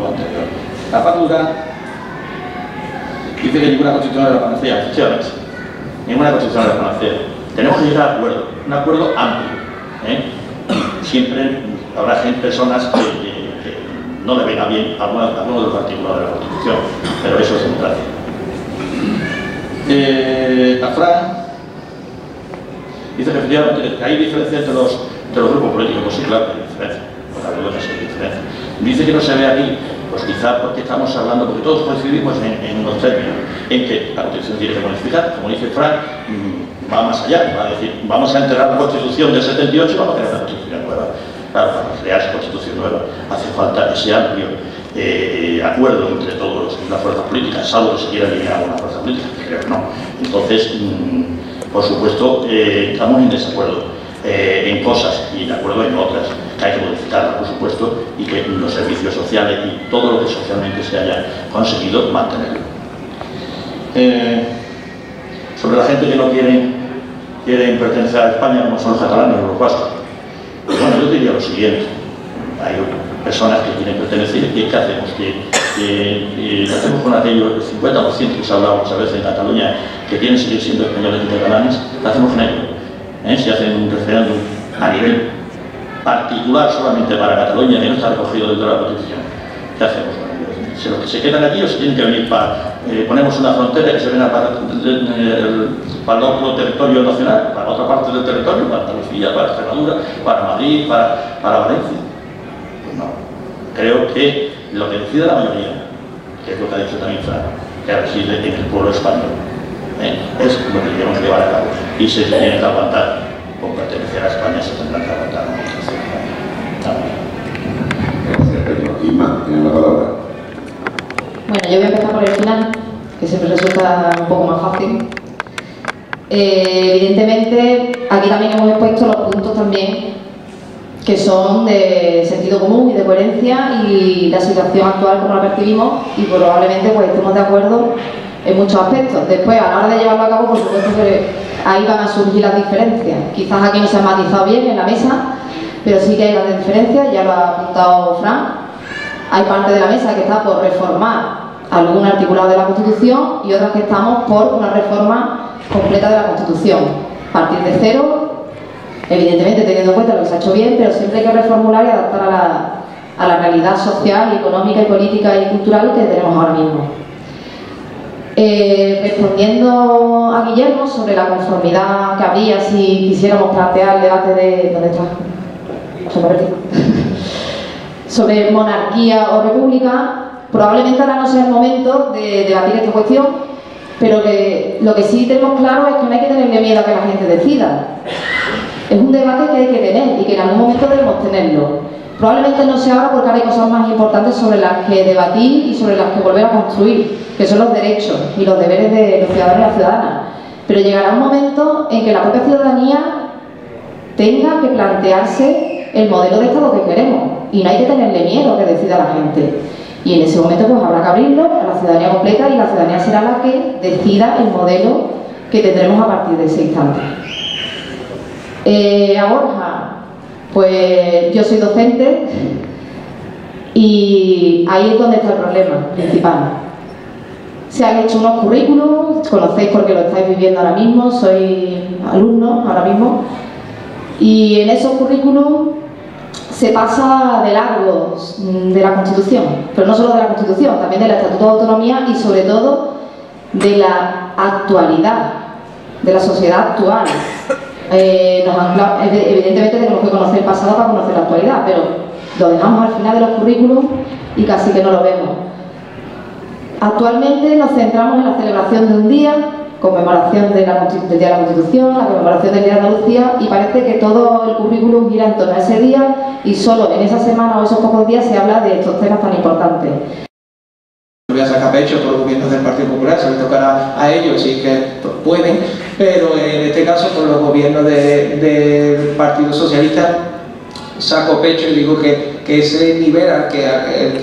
anterior. La factura dice que ninguna Constitución es la panacea, efectivamente. Ninguna Constitución es la panacea. Tenemos que llegar a acuerdo, un acuerdo amplio. Siempre habrá personas que no le venga bien a alguno de los artículos de la Constitución, pero eso es democracia. A Fran dice que efectivamente hay diferencia entre los grupos políticos, pues sí, claro que hay diferencia, porque ha habido una serie de diferencias. Dice que no se ve aquí, pues quizás porque estamos hablando, porque todos coincidimos en unos términos, en que la Constitución tiene que modificar, como dice Frank, va más allá, va a decir, vamos a enterrar la Constitución del 78 y vamos a crear una Constitución nueva. Claro, para crear esa Constitución nueva hace falta ese amplio acuerdo entre todas las fuerzas políticas, salvo que se quiera eliminar una fuerza política, que creo que no. Entonces, por supuesto, estamos en desacuerdo en cosas y de acuerdo en otras, que hay que modificarlas, por supuesto, y que los servicios sociales y todo lo que socialmente se haya conseguido, mantenerlo. Sobre la gente que no quiere pertenecer a España, como son los catalanes o los vascos, bueno, yo diría lo siguiente: hay personas que quieren pertenecer y ¿qué hacemos? ¿Qué hacemos con aquellos 50% que se ha hablado muchas veces en Cataluña que quieren seguir siendo españoles y catalanes? ¿Qué hacemos con ellos? Si hacen un referéndum a nivel particular solamente para Cataluña, que no está recogido dentro de la Constitución, ¿qué hacemos con ellos? ¿Se los que se quedan aquí o se tienen que venir para... ponemos una frontera que se venga para el otro territorio nacional, para otra parte del territorio, para Andalucía, para Extremadura, para Madrid, para Valencia? Pues no. Creo que lo que decide la mayoría, que es lo que ha dicho también Fran, que reside en el pueblo español, es lo que tenemos que llevar a cabo. Y se tiene que aguantar con pertenecer a España, se tendrá que aguantar. Inma, tiene la palabra. Bueno, yo voy a empezar por el final, que siempre resulta un poco más fácil. Evidentemente, aquí también hemos expuesto los puntos también que son de sentido común y de coherencia y la situación actual como la percibimos, y probablemente pues estemos de acuerdo en muchos aspectos. Después, a la hora de llevarlo a cabo, por supuesto que ahí van a surgir las diferencias. Quizás aquí no se han matizado bien en la mesa, pero sí que hay grandes diferencias, ya lo ha apuntado Fran. Hay parte de la mesa que está por reformar algún articulado de la Constitución y otras que estamos por una reforma completa de la Constitución. Partir de cero, evidentemente teniendo en cuenta lo que se ha hecho bien, pero siempre hay que reformular y adaptar a la realidad social, económica y política y cultural que tenemos ahora mismo. Respondiendo a Guillermo sobre la conformidad que habría si quisiéramos plantear el debate de... ¿Dónde está? Se me ha perdido. Sobre monarquía o república, probablemente ahora no sea el momento de debatir esta cuestión, pero lo que sí tenemos claro es que no hay que tenerle miedo a que la gente decida. Es un debate que hay que tener y que en algún momento debemos tenerlo. Probablemente no sea ahora porque ahora hay cosas más importantes sobre las que debatir y sobre las que volver a construir, que son los derechos y los deberes de los ciudadanos y las ciudadanas. Pero llegará un momento en que la propia ciudadanía tenga que plantearse el modelo de Estado que queremos, y no hay que tenerle miedo a que decida la gente. Y en ese momento pues habrá que abrirlo a la ciudadanía completa, y la ciudadanía será la que decida el modelo que tendremos a partir de ese instante. A Borja, pues yo soy docente y ahí es donde está el problema principal. Se han hecho unos currículums, conocéis porque lo estáis viviendo ahora mismo, soy alumno ahora mismo, y en esos currículums se pasa de largo de la Constitución, pero no solo de la Constitución, también del Estatuto de Autonomía y sobre todo de la actualidad, de la sociedad actual. Evidentemente tenemos que conocer el pasado para conocer la actualidad, pero lo dejamos al final de los currículos y casi que no lo vemos. Actualmente nos centramos en la celebración de un día, conmemoración del Día de la Constitución, la conmemoración del Día de Andalucía, y parece que todo el currículum gira en torno a ese día y solo en esa semana o esos pocos días se habla de estos temas tan importantes. Voy a sacar pecho por los gobiernos del Partido Popular, se les tocará a ellos y que pueden, pero en este caso por los gobiernos del Partido Socialista saco pecho y digo que ese nivel al que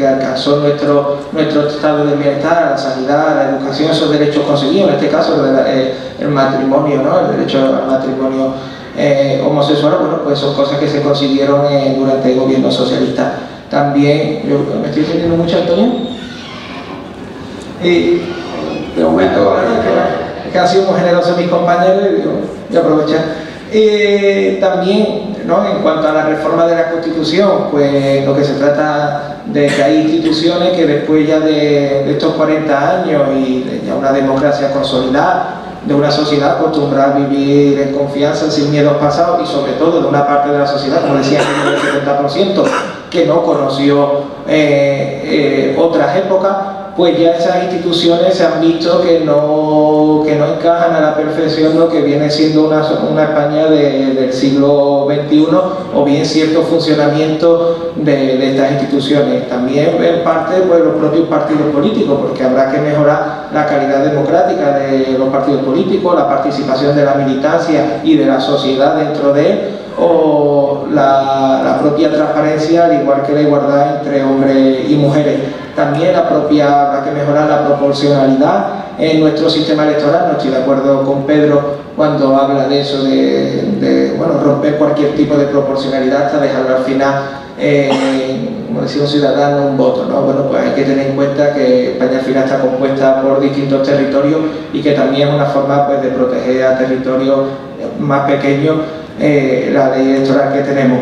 alcanzó nuestro estado de bienestar, la sanidad, la educación, esos derechos conseguidos, en este caso el matrimonio, ¿no? El derecho al matrimonio homosexual, bueno, pues son cosas que se consiguieron durante el gobierno socialista. También, ¿me estoy entendiendo mucho, Antonio? De momento, claro, que han sido muy generosos mis compañeros y aprovechar. También, ¿no? En cuanto a la reforma de la Constitución, pues lo que se trata de que hay instituciones que después ya de estos 40 años y de ya una democracia consolidada, de una sociedad acostumbrada a vivir en confianza, sin miedos pasados, y sobre todo de una parte de la sociedad, como decía, el 70%, que no conoció otras épocas, pues ya esas instituciones se han visto que no encajan a la perfección lo que viene siendo una España del siglo XXI, o bien cierto funcionamiento de estas instituciones. También en parte pues, los propios partidos políticos, porque habrá que mejorar la calidad democrática de los partidos políticos, la participación de la militancia y de la sociedad dentro de él, o la propia transparencia, al igual que la igualdad entre hombres y mujeres. También habrá que mejorar la proporcionalidad en nuestro sistema electoral. No estoy de acuerdo con Pedro cuando habla de eso, bueno, romper cualquier tipo de proporcionalidad hasta dejarlo al final, como decía un ciudadano, un voto, ¿no? Bueno, pues hay que tener en cuenta que España al final está compuesta por distintos territorios y que también es una forma pues, de proteger a territorios más pequeños la ley electoral que tenemos.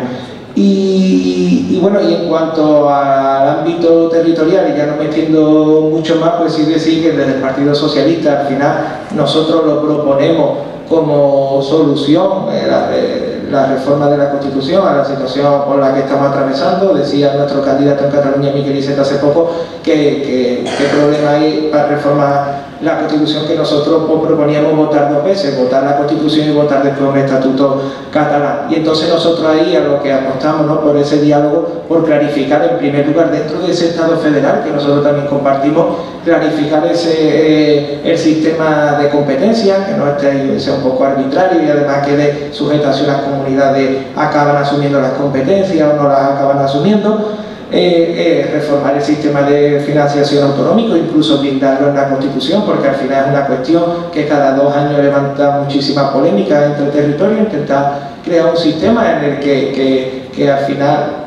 Y bueno, y en cuanto al ámbito territorial, y ya no me extiendo mucho más, pues sí decir que desde el Partido Socialista al final nosotros lo proponemos como solución la reforma de la Constitución a la situación por la que estamos atravesando. Decía nuestro candidato en Cataluña, Miquel Iceta, hace poco, que problema hay para reformar la Constitución, que nosotros proponíamos votar 2 veces, votar la Constitución y votar después un estatuto catalán. Y entonces nosotros ahí a lo que apostamos, ¿no? Por ese diálogo, por clarificar en primer lugar dentro de ese Estado federal, que nosotros también compartimos, clarificar el sistema de competencias, que no sea un poco arbitrario y además quede sujeto a si las comunidades acaban asumiendo las competencias o no las acaban asumiendo. Reformar el sistema de financiación autonómico, incluso blindarlo en la Constitución, porque al final es una cuestión que cada 2 años levanta muchísima polémica entre territorios. Intentar crear un sistema en el que al final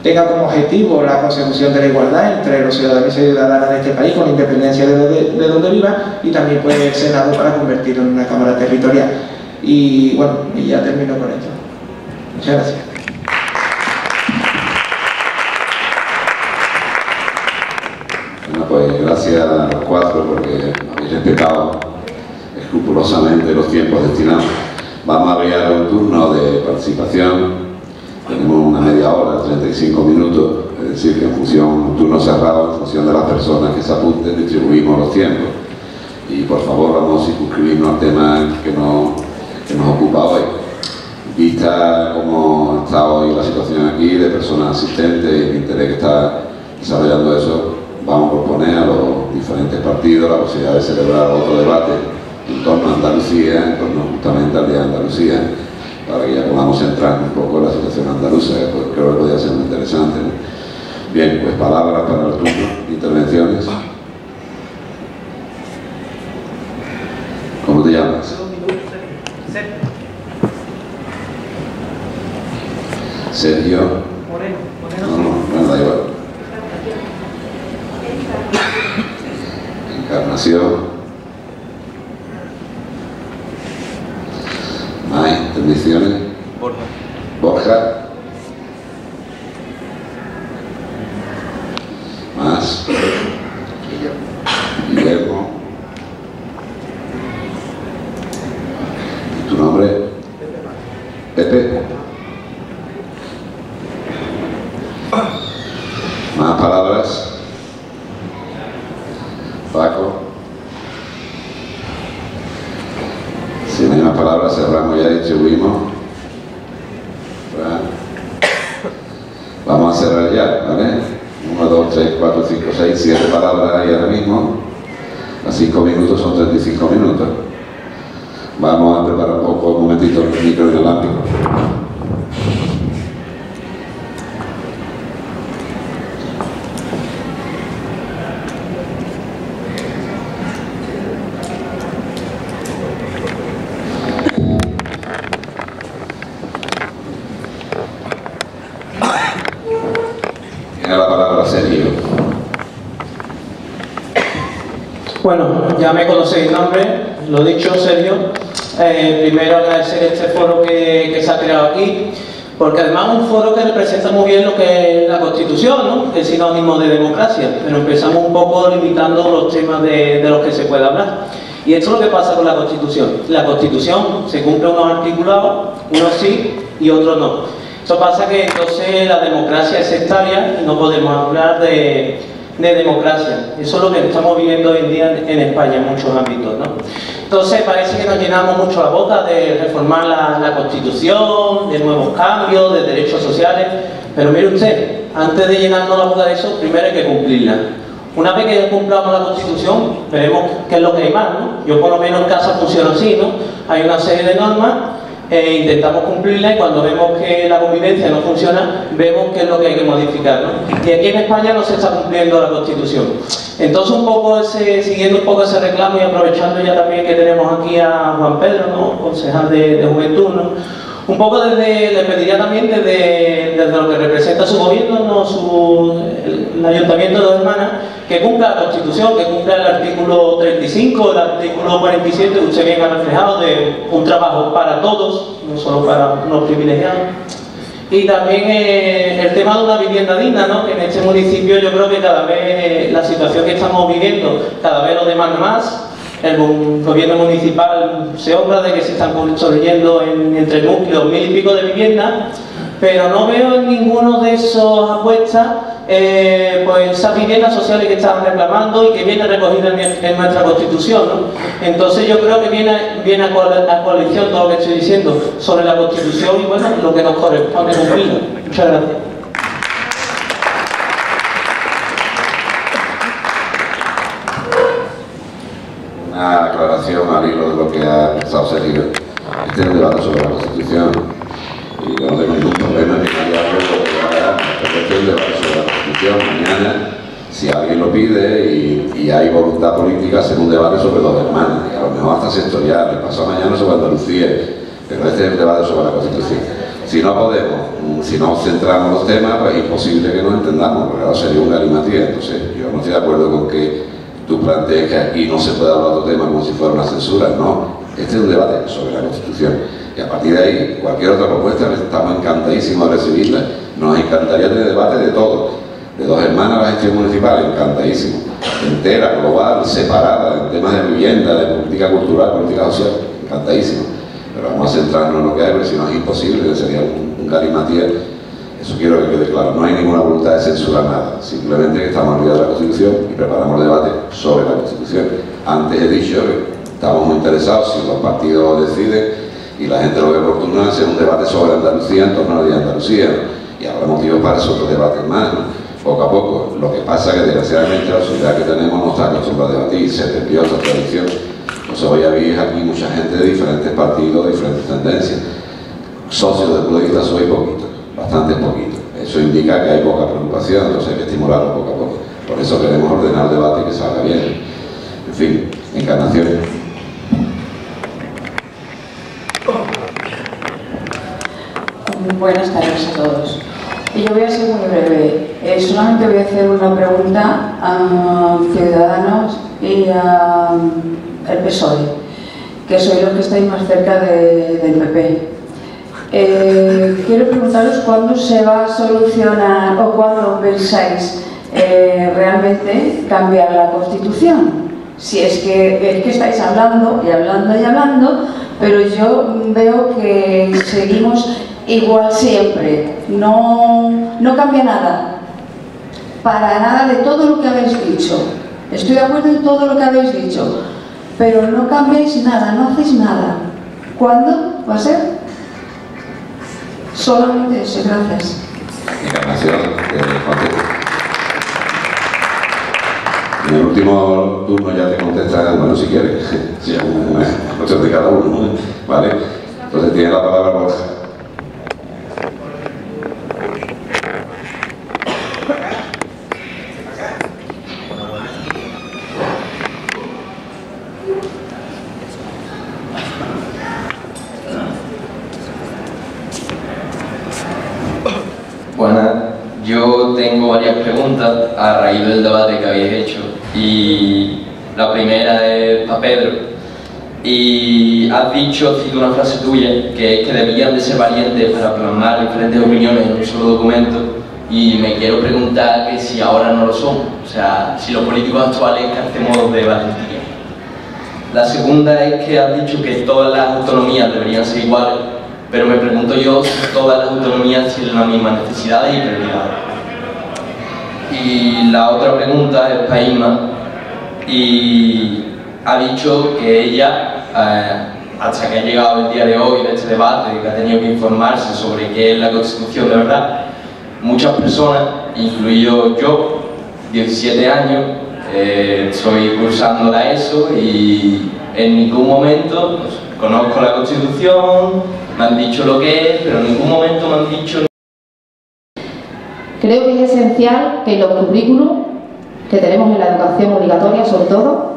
tenga como objetivo la consecución de la igualdad entre los ciudadanos y ciudadanas de este país, con independencia de donde vivan, y también pues el Senado para convertirlo en una Cámara territorial. Y bueno, y ya termino con esto. Muchas gracias. Bueno, pues gracias a los 4 porque habéis respetado escrupulosamente los tiempos destinados. Vamos a abrir un turno de participación. Tenemos una media hora, 35 minutos, es decir, que en función, un turno cerrado, en función de las personas que se apunten, distribuimos los tiempos. Y por favor, vamos a circunscribirnos al tema que nos ocupa hoy. Vista cómo está hoy la situación aquí, de personas asistentes y el interés que está desarrollando eso, vamos a proponer a los diferentes partidos la posibilidad de celebrar otro debate en torno a Andalucía, en torno justamente al Día de Andalucía, para que ya podamos centrar un poco en la situación andaluza, pues creo que podría ser muy interesante, ¿no? Bien, pues palabras para el turno, intervenciones. ¿Cómo te llamas? Sergio. Moreno. No, da igual. Encarnación. ¿Más intervenciones? Borja. ¿Más? PP. ¿Más palabras? Paco. Si no hay más palabras, cerramos ya y distribuimos. Vamos a cerrar ya, ¿vale? 1, 2, 3, 4, 5, 6, 7 palabras ahí ahora mismo. A 5 minutos son 35 minutos. Vamos a preparar un poco, un momentito, el micro inalámbrico. Tiene la palabra Sergio. Bueno, ya me conocéis el nombre, lo dicho, Sergio. Primero agradecer este foro que se ha creado aquí, porque además es un foro que representa muy bien lo que es la Constitución, ¿no? Que es sinónimo de democracia, pero empezamos un poco limitando los temas de los que se puede hablar. Y esto es lo que pasa con la Constitución. La Constitución se cumple unos articulados, unos sí y otros no. Eso pasa que entonces la democracia es sectaria y no podemos hablar de democracia. Eso es lo que estamos viviendo hoy en día en España en muchos ámbitos, ¿no? Entonces parece que nos llenamos mucho la boca de reformar la Constitución, de nuevos cambios, de derechos sociales, pero mire usted, antes de llenarnos la boca de eso, primero hay que cumplirla. Una vez que cumplamos la Constitución, veremos qué es lo que hay más, ¿no? Yo por lo menos en casa funciona así, ¿no? Hay una serie de normas, intentamos cumplirla y cuando vemos que la convivencia no funciona, vemos qué es lo que hay que modificar, ¿no? Y aquí en España no se está cumpliendo la Constitución. Entonces, un poco siguiendo un poco ese reclamo y aprovechando ya también que tenemos aquí a Juan Pedro, ¿no? Concejal de Juventud, ¿no? Un poco le pediría también desde lo que representa su gobierno, ¿no? El Ayuntamiento de Dos Hermanas, que cumpla la Constitución, que cumpla el artículo 35, el artículo 47, que usted bien ha reflejado, de un trabajo para todos, no solo para unos privilegiados. Y también el tema de una vivienda digna, ¿no? Que en este municipio yo creo que cada vez la situación que estamos viviendo, cada vez lo demanda más. El gobierno municipal se honra de que se están construyendo entre el núcleo 1000 y pico de viviendas, pero no veo en ninguno de esos apuestas pues esas viviendas sociales que están reclamando y que viene recogida en nuestra Constitución, ¿no? Entonces yo creo que viene a coalición todo lo que estoy diciendo sobre la Constitución y bueno, lo que nos corresponde cumplir. Muchas gracias. Una aclaración al hilo de lo que ha estado Sergio. Este es un debate sobre la Constitución y yo no tengo ningún problema en que nadie hable de lo que haga. Este es un debate sobre la Constitución. Mañana, si alguien lo pide y hay voluntad política, hacer un debate sobre Dos Hermanas y a lo mejor hasta sectorial. El pasado mañana sobre Andalucía, pero este es un debate sobre la Constitución. Si no podemos, si no centramos los temas, pues es imposible que nos entendamos, porque ahora sería un galimatías. Entonces, yo no estoy de acuerdo con que tú plantees que aquí no se puede hablar de otro tema como si fuera una censura. No, este es un debate sobre la Constitución y a partir de ahí cualquier otra propuesta estamos encantadísimos de recibirla. Nos encantaría tener debate de todo, de Dos Hermanas, la gestión municipal, encantadísimo, entera, global, separada, en temas de vivienda, de política cultural, política social, encantadísimo, pero vamos a centrarnos en lo que hay, porque si no es imposible, sería un galimatías. Eso quiero que quede claro, no hay ninguna voluntad de censurar nada, simplemente que estamos olvidados de la Constitución y preparamos el debate sobre la Constitución. Antes he dicho que estamos muy interesados, si los partidos deciden y la gente lo ve oportuno, hacer un debate sobre Andalucía en torno a la Día de Andalucía, ¿no? Y habrá motivos para esos otros debates más, ¿no? Poco a poco. Lo que pasa es que desgraciadamente la sociedad que tenemos no está acostumbrada a debatir, se perdió esa tradición. Entonces hoy habéis aquí mucha gente de diferentes partidos, de diferentes tendencias. Socios del punto de vista soy poquito, bastante poquito. Eso indica que hay poca preocupación, entonces hay que estimularlo poco a poco. Por eso queremos ordenar el debate y que salga bien. En fin, encarnaciones. Buenas tardes a todos. Yo voy a ser muy breve. Solamente voy a hacer una pregunta a Ciudadanos y al PSOE, que sois los que estáis más cerca del PP. Quiero preguntaros cuándo se va a solucionar o cuándo pensáis realmente cambiar la Constitución. Si es que estáis hablando y hablando y hablando pero yo veo que seguimos igual siempre, no cambia nada, para nada de todo lo que habéis dicho. Estoy de acuerdo en todo lo que habéis dicho, pero no cambiáis nada, no hacéis nada. ¿Cuándo va a ser? Solamente eso, gracias. Encarnación, en el último turno ya te contesta, bueno, si quieres, sí, cuestión de cada uno, ¿vale? Entonces tiene la palabra Borja. Bueno, yo tengo varias preguntas a raíz del debate que habéis hecho y la primera es para Pedro. Y has dicho, cito una frase tuya, que es que debían de ser valientes para plasmar diferentes opiniones en un solo documento, y me quiero preguntar que si ahora no lo son, o sea, si los políticos actuales carecemos de valentía. La segunda es que has dicho que todas las autonomías deberían ser iguales, pero me pregunto yo si todas las autonomías tienen las mismas necesidades y prioridades. Y la otra pregunta es para Inma, y ha dicho que ella, hasta que ha llegado el día de hoy de este debate, que ha tenido que informarse sobre qué es la Constitución de verdad, muchas personas, incluido yo, 17 años, estoy cursando la ESO y en ningún momento conozco la Constitución, me han dicho lo que es, pero en ningún momento me han dicho. Creo que es esencial que en los currículums que tenemos en la educación obligatoria, sobre todo,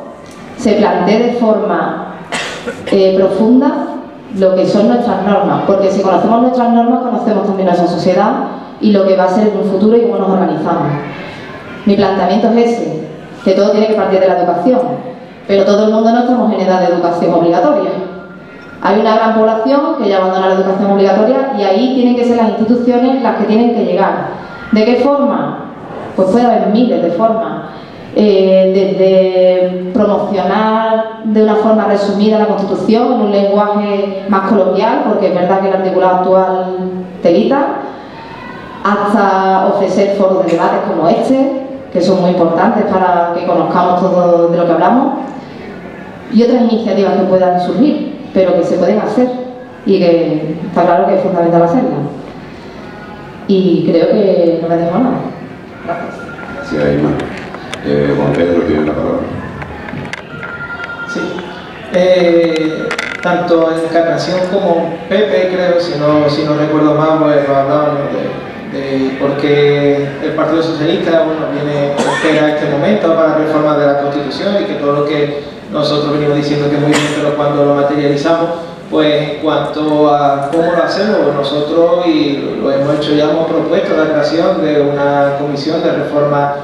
se plantee de forma profunda lo que son nuestras normas, porque si conocemos nuestras normas, conocemos también nuestra sociedad y lo que va a ser en un futuro y cómo nos organizamos. Mi planteamiento es ese, que todo tiene que partir de la educación, pero todo el mundo no estamos en edad de educación obligatoria. Hay una gran población que ya abandona la educación obligatoria y ahí tienen que ser las instituciones las que tienen que llegar. ¿De qué forma? Pues puede haber miles de formas. Desde promocionar de una forma resumida la Constitución en un lenguaje más coloquial, porque es verdad que el articulado actual telita, hasta ofrecer foros de debates como este, que son muy importantes para que conozcamos todo de lo que hablamos, y otras iniciativas que puedan surgir, pero que se pueden hacer y que está claro que es fundamental hacerlas. Y creo que no me dejo nada. Gracias. Gracias, Inma. Juan Pedro tiene la palabra. Sí. Tanto Encarnación como Pepe, creo, si no recuerdo mal, pues hablaban de por qué el Partido Socialista espera este momento para la reforma de la Constitución y que todo lo que nosotros venimos diciendo que es muy bien, pero cuando lo materializamos, pues en cuanto a cómo lo hacemos, nosotros, y lo hemos hecho ya, hemos propuesto la creación de una comisión de reforma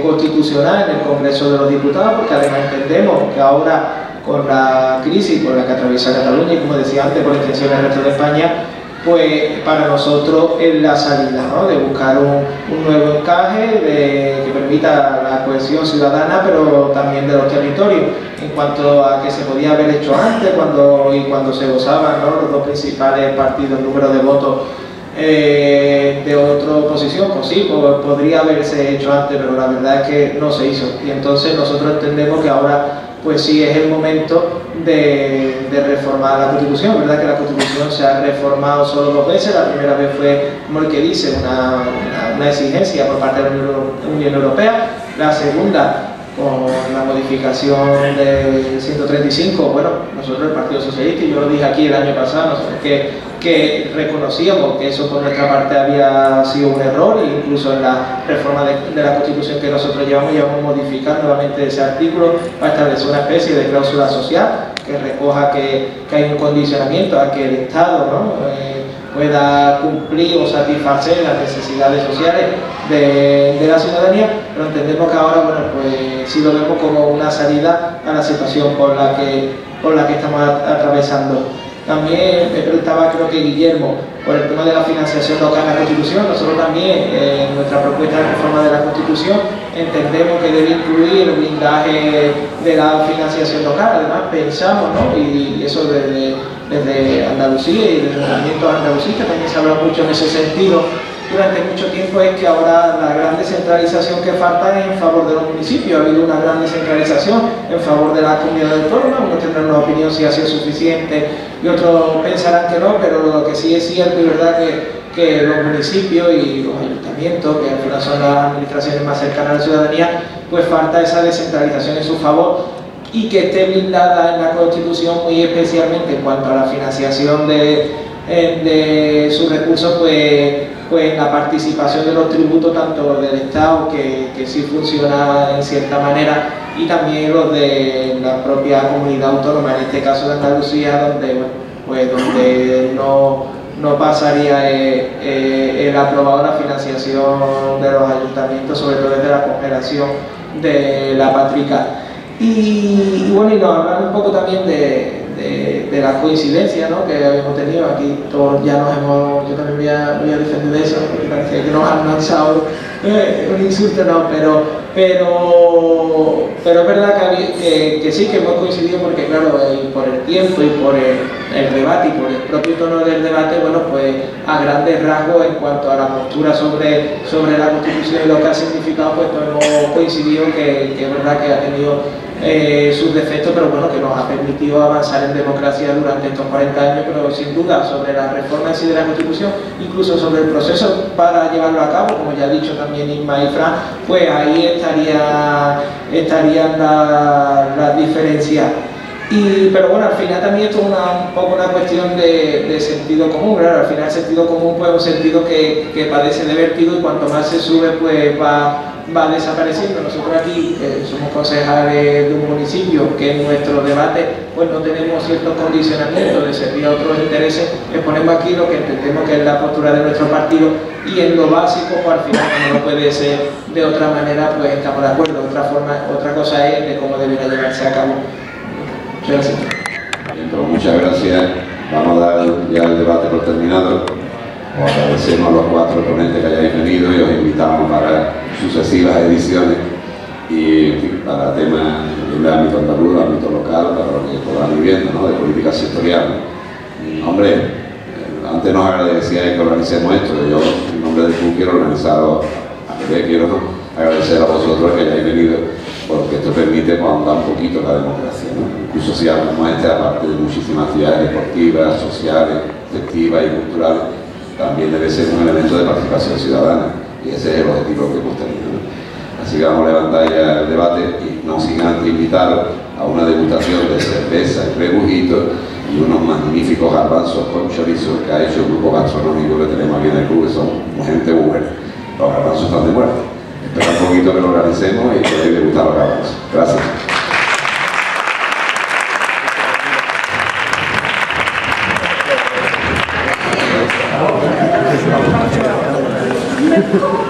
constitucional en el Congreso de los Diputados, porque además entendemos que ahora con la crisis por la que atraviesa Cataluña y, como decía antes, por extensión el resto de España, pues para nosotros es la salida, ¿no? De buscar un nuevo encaje que permita la cohesión ciudadana, pero también de los territorios, en cuanto a que se podía haber hecho antes, cuando se gozaban, ¿no?, los dos principales partidos, el número de votos de otra oposición, pues sí, podría haberse hecho antes, pero la verdad es que no se hizo. Y entonces nosotros entendemos que ahora pues sí es el momento de reformar la Constitución. Es verdad que la Constitución se ha reformado solo 2 veces. La primera vez fue, como el que dice, una exigencia por parte de la Unión Europea. La segunda, con la modificación del 135, bueno, nosotros el Partido Socialista, y yo lo dije aquí el año pasado, nosotros que reconocíamos que eso por nuestra parte había sido un error, e incluso en la reforma de la Constitución que nosotros llevamos a modificar nuevamente ese artículo para establecer una especie de cláusula social que recoja que hay un condicionamiento a que el Estado, ¿no?, pueda cumplir o satisfacer las necesidades sociales de la ciudadanía, pero entendemos que ahora, bueno, pues sí lo vemos como una salida a la situación por la que estamos atravesando. También me preguntaba, creo que Guillermo, por el tema de la financiación local de la Constitución. Nosotros también, en nuestra propuesta de reforma de la Constitución, entendemos que debe incluir el blindaje de la financiación local. Además pensamos, ¿no? y eso desde Andalucía y desde los movimientos andalucistas también se habla mucho en ese sentido durante mucho tiempo, es que ahora la gran descentralización que falta es en favor de los municipios. Ha habido una gran descentralización en favor de las comunidades autónomas. Unos tendrán una opinión si ha sido suficiente y otros pensarán que no, pero lo que sí es cierto y verdad que los municipios y los ayuntamientos, que al final son las administraciones más cercanas a la ciudadanía, pues falta esa descentralización en su favor, y que esté blindada en la Constitución, muy especialmente en cuanto a la financiación de sus recursos, pues la participación de los tributos, tanto los del Estado, que sí funciona en cierta manera, y también los de la propia comunidad autónoma, en este caso de Andalucía, donde no pasaría el aprobado la financiación de los ayuntamientos, sobre todo desde la congelación de la patrica. Y bueno, y nos hablan un poco también de las coincidencias, ¿no?, que hemos tenido aquí. Todos ya nos hemos, yo también voy a defender eso, porque parece que nos han lanzado un insulto, no, pero es verdad que sí, que hemos coincidido, porque claro, por el tiempo y por el debate y por el propio tono del debate, bueno, pues a grandes rasgos en cuanto a la postura sobre la Constitución y lo que ha significado, pues hemos coincidido que es verdad que ha tenido sus defectos, pero bueno, que nos ha permitido avanzar en democracia durante estos 40 años, pero sin duda sobre la reforma en sí de la Constitución, incluso sobre el proceso para llevarlo a cabo, como ya ha dicho también Inma y Fran, pues ahí estarían las diferencias. Pero bueno, al final también esto es un poco una cuestión de sentido común, ¿verdad? Al final el sentido común pues es un sentido que padece de vértigo, y cuanto más se sube pues va desapareciendo. Nosotros aquí somos concejales de un municipio que en nuestro debate pues no tenemos ciertos condicionamientos de servir a otros intereses, exponemos aquí lo que entendemos que es la postura de nuestro partido, y en lo básico pues al final, como no puede ser de otra manera, pues estamos de acuerdo. Otra cosa es de cómo debería llevarse a cabo. Gracias. Bien, pues muchas gracias. Vamos a dar ya el debate por terminado. Os agradecemos a los 4 ponentes que hayáis venido y os invitamos para sucesivas ediciones y en fin, para temas del ámbito andaluz, ámbito local, para lo que podamos viviendo, ¿no?, de política sectorial. Hombre, antes nos agradecíais que organicemos esto. Yo, en nombre del club, quiero agradecer a vosotros que hayáis venido, porque esto permite ahondar un poquito la democracia, ¿no? Incluso si como este, aparte de muchísimas actividades deportivas, sociales, festivas y culturales, también debe ser un elemento de participación ciudadana, y ese es el objetivo que hemos tenido, ¿no? Así que vamos a levantar ya el debate, y no sin antes invitaros a una degustación de cerveza y rebujitos y unos magníficos garbanzos con chorizo que ha hecho el grupo gastronómico que tenemos aquí en el club, que son gente muy buena. Los garbanzos están de muerte. Espera un poquito que lo organicemos y podéis degustar los garbanzos. Gracias. Gracias.